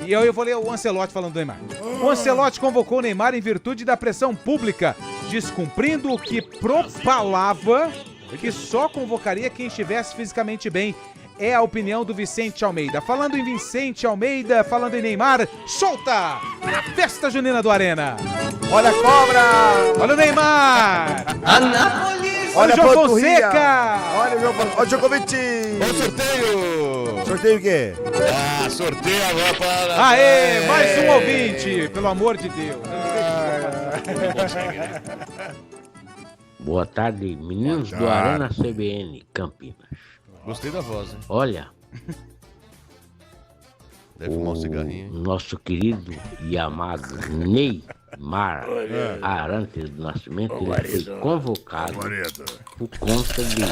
E eu vou ler o Ancelotti falando do Neymar. O Ancelotti convocou o Neymar em virtude da pressão pública, descumprindo o que propalava que só convocaria quem estivesse fisicamente bem. É a opinião do Vicente Almeida. Falando em Vicente Almeida, falando em Neymar, solta a festa junina do Arena. Olha a cobra! Olha o Neymar! Olha o João Fonseca! Olha o Djokovic! Olha o sorteio! Sorteio o quê? Sorteio agora para... Aê, mais um ouvinte, pelo amor de Deus. Boa tarde, meninos do Arena CBN, Campinas. Gostei da voz, hein? Olha, deve fumar um cigarrinho. Nosso querido e amado Neymar Arantes do Nascimento, ele foi convocado por conta de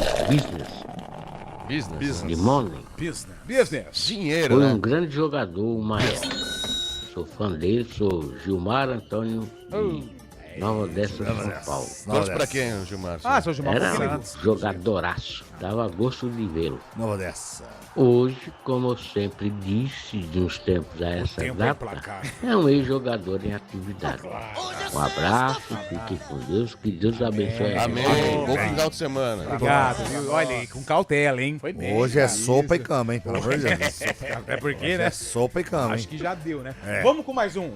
business. De money. Business. Dinheiro, foi né? um grande jogador, o maestro. Sou fã dele, sou Gilmar Antônio de Nova Odessa, São Paulo. Torce pra quem, Gilmar? Seu Gilmar. Era um jogadoraço, dava gosto de vê-lo. Nova Odessa. Hoje, como eu sempre disse, de uns tempos a essa data, é um ex-jogador em atividade. Um abraço, fique com Deus, que Deus abençoe. Amém. Bom final de semana. Obrigado, viu? Olha aí, com cautela, hein? Foi bem. Hoje é sopa e cama, hein? Pelo amor de Deus. É porque, né? É sopa e cama, Acho hein? que já deu, né? Vamos com mais um.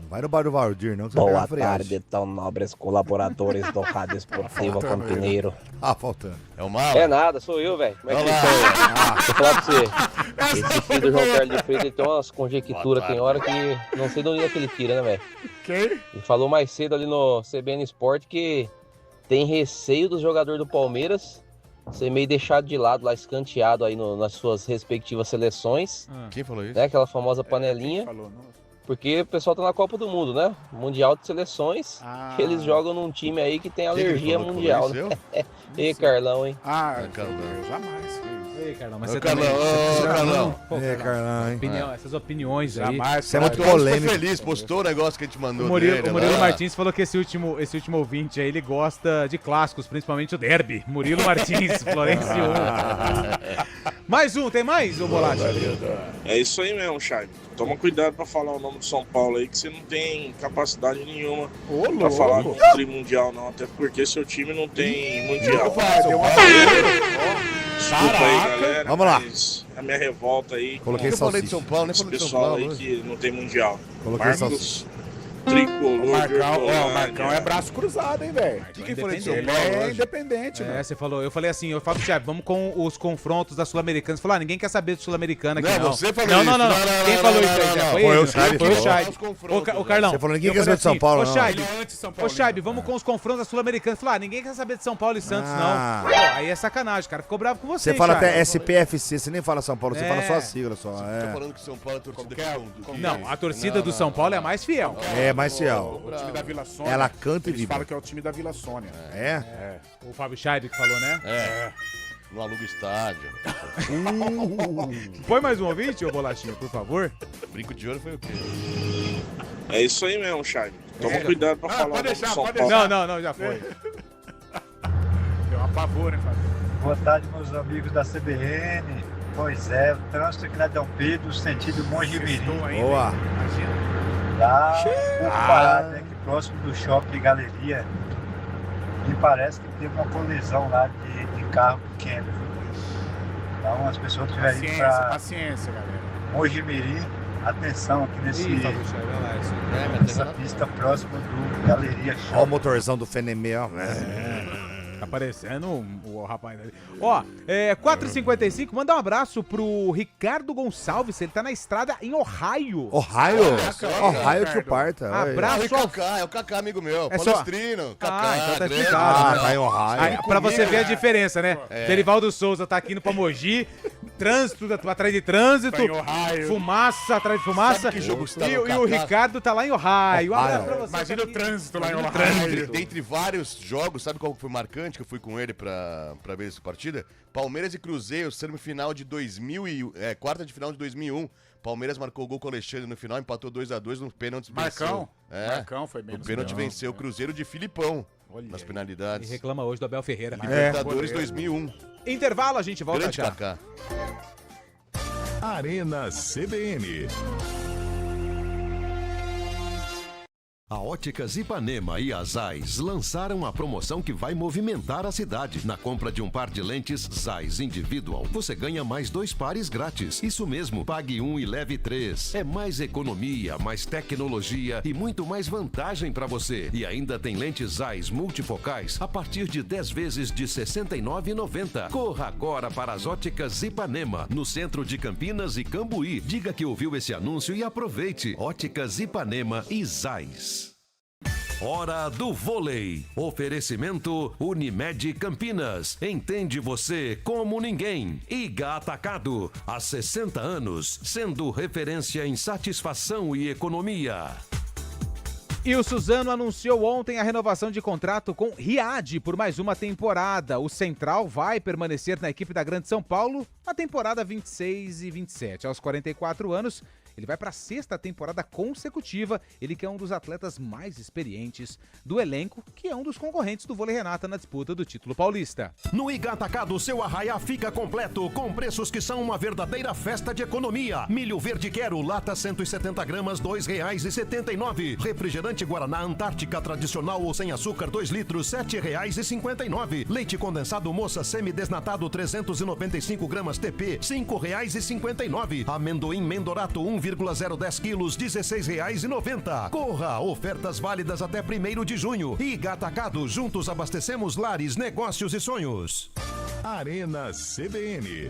Não vai no bar do Valdir, não. Que você vai Boa pegar a friagem. tarde, tão nobres colaboradores do Rádio Esportiva Campineiro. Faltando. É o mal? É nada, sou eu, velho. Como é que estão? Vou falar pra você. Esse filho do João Carlos de Freitas, ele tem umas conjecturas, tem hora que não sei de onde é que ele tira, né, velho? Quem? Ele falou mais cedo ali no CBN Sport que tem receio dos jogadores do Palmeiras ser meio deixado de lado lá, escanteado aí nas suas respectivas seleções. Quem falou isso? Né, aquela famosa panelinha. Porque o pessoal tá na Copa do Mundo, né? Mundial de Seleções. Eles jogam num time aí que tem alergia mundial, né? Ei, Carlão, hein? Carlão. Jamais. Ei, Carlão, mas Ô, você Carlão, também... Carlão. Carlão, hein? Essas opiniões aí. Jamais. Você é muito Eu fico polêmico. feliz, postou o negócio que a gente mandou O Murilo dele, Martins falou que esse último ouvinte aí, ele gosta de clássicos, principalmente o derby. Murilo Martins, Florencio. Mais um, tem mais, ô Bolacha? É isso aí mesmo, Chay. Toma cuidado pra falar o nome do São Paulo aí, que você não tem capacidade nenhuma pra falar no trimundial, não. Até porque seu time não tem mundial. Desculpa aí, galera. Vamos lá. Mas a minha revolta aí. Coloquei com Eu falei de salsicha. São Paulo, nem esse falei de São pessoal Paulo aí hoje. que não tem mundial. Coloquei Marcos, salsicha. tricolor. O Marcão é braço cruzado, hein, velho? Quem falou isso? Ele é independente, né? Você falou. Eu falei assim, Fábio Thiago, vamos com os confrontos da Sul-Americana. Você falou, ninguém quer saber do Sul-Americana aqui, não. Você falou isso. Não. Quem falou isso aí? Foi o Chay. Foi o Chay. Ô, Carlão. Você falou, ninguém quer saber de São Paulo, não. Ô, Chay, vamos com os confrontos da Sul-Americana. Você falou, ninguém quer saber de São Paulo e Santos, não. Pô, aí é sacanagem, cara. Ficou bravo com você, Você fala até SPFC, você nem fala São Paulo, você fala só a sigla, só. Você tá falando que São Paulo é a torcida Não, a torcida do São Paulo é a mais fiel. É, mais fiel. O time da Vila Sônia. Ela canta e Eles vibra. falam que é o time da Vila Sônia. É? O Fábio Scheib que falou, né? No aluga estádio. Põe mais um ouvinte, ô Bolachinha, por favor. Brinco de ouro foi o quê? É isso aí mesmo, Chay. Toma cuidado pra falar. Pode deixar, São pode Paulo. deixar. Não, já foi. Deu uma pavor, né, Fábio? Boa tarde, meus amigos da CBN. Pois é, o trânsito aqui na Dom Pedro, sentido Monjimirim. Boa. Tá um pouco parado, né, aqui próximo do Shopping Galeria. E parece que teve uma colisão lá de carro pequeno. Então, as pessoas que tiverem indo pra Paciência, galera. Monjimirim, atenção aqui nessa pista próxima do Galeria Shopping. Ó o motorzão do Fenemê, ó. Tá parecendo o rapaz ali. Ó, 4h55, manda um abraço pro Ricardo Gonçalves, ele tá na estrada em Ohio. Ohio? Ohio que o parta. Abraço É o Kaká, amigo meu. É só- Palestrino. Kaká, então tá grande. explicado. tá em Ohio. Aí, pra você ver a diferença, né? É. Derivaldo Souza tá aqui indo pra Mogi, trânsito atrás de trânsito, Tá em Ohio. fumaça atrás de fumaça. Sabe que jogo está e no o Kaká? Ricardo tá lá em Ohio. Um abraço pra você. Imagina o trânsito lá em Ohio. Dentre vários jogos, sabe qual foi marcante que eu fui com ele pra ver essa partida? Palmeiras e Cruzeiro, semifinal de 2000 quarta de final de 2001. Palmeiras marcou o gol com o Alexandre no final, empatou 2x2 no pênalti. Marcão. É. Marcão foi bem O pênalti venceu o Cruzeiro de Filipão nas E penalidades. reclama hoje do Abel Ferreira. Libertadores 2001. Intervalo, a gente volta Grande já. Kaká. Arena CBN. A Óticas Ipanema e a Zeiss lançaram a promoção que vai movimentar a cidade. Na compra de um par de lentes Zeiss Individual, você ganha mais 2 pares grátis. Isso mesmo, pague 1 e leve 3. É mais economia, mais tecnologia e muito mais vantagem para você. E ainda tem lentes Zeiss multifocais a partir de 10 vezes de R$ 69,90. Corra agora para as Óticas Ipanema, no centro de Campinas e Cambuí. Diga que ouviu esse anúncio e aproveite. Óticas Ipanema e Zeiss. Hora do vôlei. Oferecimento Unimed Campinas. Entende você como ninguém. Iga Atacado. Há 60 anos, sendo referência em satisfação e economia. E o Suzano anunciou ontem a renovação de contrato com Riad por mais uma temporada. O Central vai permanecer na equipe da Grande São Paulo na temporada 26 e 27. Aos 44 anos, ele vai para a 6ª temporada consecutiva. Ele que é um dos atletas mais experientes do elenco, que é um dos concorrentes do Vôlei Renata na disputa do título paulista. No Iga Atacado, seu arraiá fica completo, com preços que são uma verdadeira festa de economia. Milho verde quero, lata 170 gramas, R$ 2,79. Refrigerante Guaraná Antártica tradicional ou sem açúcar, 2 litros, R$ 7,59. Leite condensado Moça semidesnatado, 395 gramas TP, R$ 5,59. Amendoim Mendorato, 1,010 quilos, R$ 16,90. Corra, ofertas válidas até 1º de junho. Iga Atacado, juntos abastecemos lares, negócios e sonhos. Arena CBN.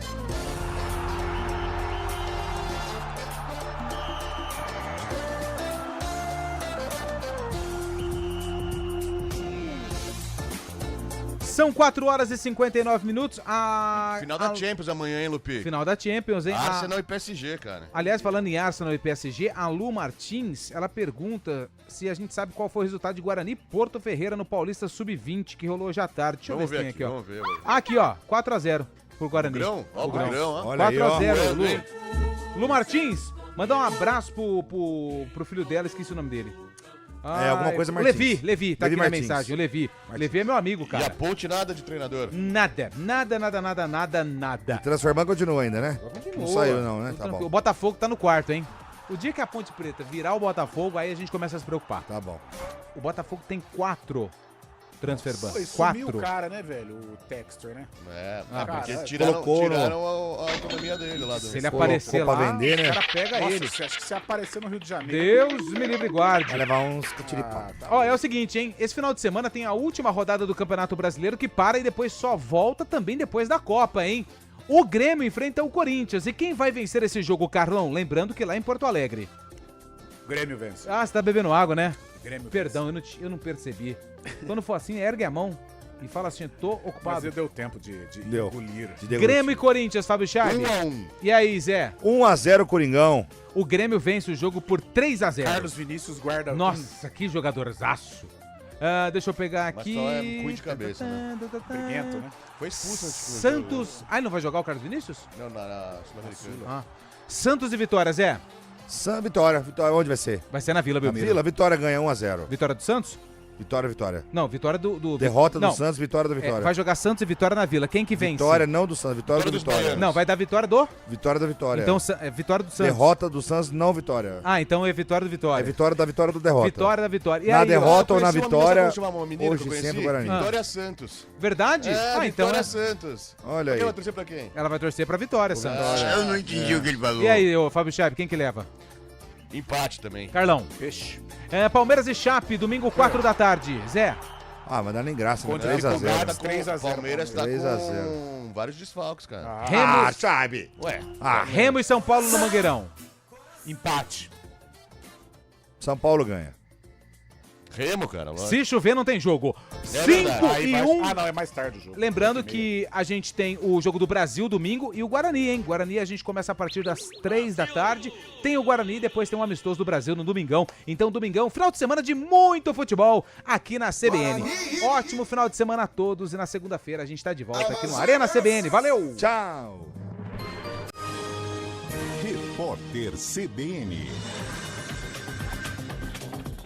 São 4h59. Final da Champions amanhã, hein, Lupi? Final da Champions, hein? Arsenal e PSG, cara. Aliás, falando em Arsenal e PSG, a Lu Martins, ela pergunta se a gente sabe qual foi o resultado de Guarani e Porto Ferreira no Paulista Sub-20, que rolou hoje à tarde. Deixa eu ver se tem aqui, ó. Vamos ver. Aqui, ó, 4x0 pro Guarani. Grão? Ó, o Grão, ó. 4x0, Lu. Lu Martins, mandar um abraço pro filho dela, esqueci o nome dele. Alguma coisa Martins. Levi, tá Levi aqui na Martins. mensagem, o Levi. O Levi é meu amigo, cara. E a Ponte nada de treinador? Nada. E transformando continua ainda, né? Não saiu não, né? Tá bom. O Botafogo tá no quarto, hein? O dia que a Ponte Preta virar o Botafogo, aí a gente começa a se preocupar. Tá bom. O Botafogo tem 4 Transferban. Pô, e 4. sumiu o cara, né, velho? O Textor, né? Porque cara, tiraram colocou a autonomia dele lá. Se ele aparecer lá, pra vender, né? o cara pega Nossa, ele. acho que se aparecer no Rio de Janeiro... Deus me livre e guarde. Vai levar uns tiripá. Ó, é o seguinte, hein? Esse final de semana tem a última rodada do Campeonato Brasileiro que para e depois só volta também depois da Copa, hein? O Grêmio enfrenta o Corinthians. E quem vai vencer esse jogo, Carlão? Lembrando que lá em Porto Alegre. Grêmio vence. Ah, você tá bebendo água, né? Grêmio Perdão, eu não percebi. Quando for assim, ergue a mão e fala assim, tô ocupado. Mas deu tempo de Deu. engolir. Grêmio e Corinthians, Fábio Charme. 1-1. E aí, Zé? 1-0 Coringão. O Grêmio vence o jogo por 3-0. Carlos Vinícius guarda... Nossa, que jogadorzaço. Deixa eu pegar aqui. Mas só é cu de cabeça, né? Briguento, né? Foi expulso antes do Santos... Ah, ele não vai jogar o Carlos Vinícius? Não, na Sul-Americana. Santos e Vitória, Zé? Vitória. Onde vai ser? Vai ser na Vila Belmiro. Na Vila, Vitória ganha 1-0. Vitória do Santos? Vitória. Não, vitória do... Derrota não. do Santos, vitória da Vitória. Vai jogar Santos e Vitória na Vila. Quem que vence? Vitória não do Santos, vitória do Vitória. Não, vai dar vitória do... Vitória da Vitória. Então, é vitória do Santos. Derrota do Santos, não vitória. Ah, então é vitória do Vitória. É vitória da vitória do derrota. Vitória da Vitória. E na aí, derrota ou na vitória, hoje sempre Guarani. Vitória Santos. Verdade? Então Vitória Santos. Olha aí. Ela vai torcer pra quem? Ela vai torcer pra Vitória, Santos. Eu não entendi o que ele falou. E aí, ô Fábio Chaves, quem que leva? Empate também. Carlão. Peixe. Palmeiras e Chape, domingo 4 da tarde. Zé? Ah, mas dá nem graça, né? 3x0. 3x0. Palmeiras tá com vários desfalques, cara. Remo... sabe. Ué. Remo e São Paulo no Mangueirão. Empate. São Paulo ganha. Remo, cara. Lógico. Se chover, não tem jogo. 5 e 1. Ah, não, é mais tarde o jogo. Lembrando que a gente tem o jogo do Brasil domingo e o Guarani, hein? Guarani a gente começa a partir das 3 da tarde. Tem o Guarani, depois tem um amistoso do Brasil no domingão. Então, domingão, final de semana de muito futebol aqui na CBN. Ótimo final de semana a todos e na segunda-feira a gente tá de volta aqui no Arena CBN. Valeu! Tchau! Repórter CBN.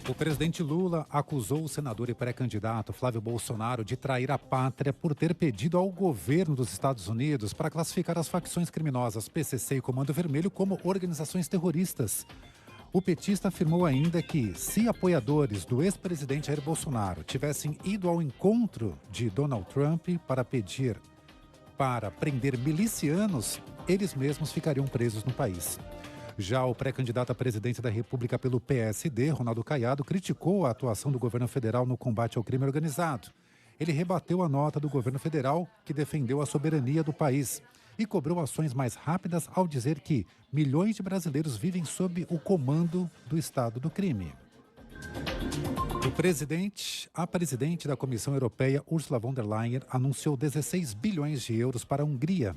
O presidente Lula acusou o senador e pré-candidato Flávio Bolsonaro de trair a pátria por ter pedido ao governo dos Estados Unidos para classificar as facções criminosas PCC e Comando Vermelho como organizações terroristas. O petista afirmou ainda que, se apoiadores do ex-presidente Jair Bolsonaro tivessem ido ao encontro de Donald Trump para pedir para prender milicianos, eles mesmos ficariam presos no país. Já o pré-candidato à presidência da República pelo PSD, Ronaldo Caiado, criticou a atuação do governo federal no combate ao crime organizado. Ele rebateu a nota do governo federal, que defendeu a soberania do país, e cobrou ações mais rápidas ao dizer que milhões de brasileiros vivem sob o comando do Estado do crime. A presidente da Comissão Europeia, Ursula von der Leyen, anunciou 16 bilhões de euros para a Hungria.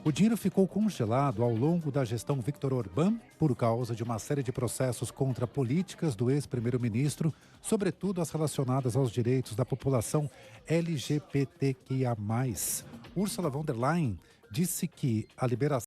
O dinheiro ficou congelado ao longo da gestão Viktor Orbán por causa de uma série de processos contra políticas do ex-primeiro-ministro, sobretudo as relacionadas aos direitos da população LGBTQIA+. Ursula von der Leyen disse que a liberação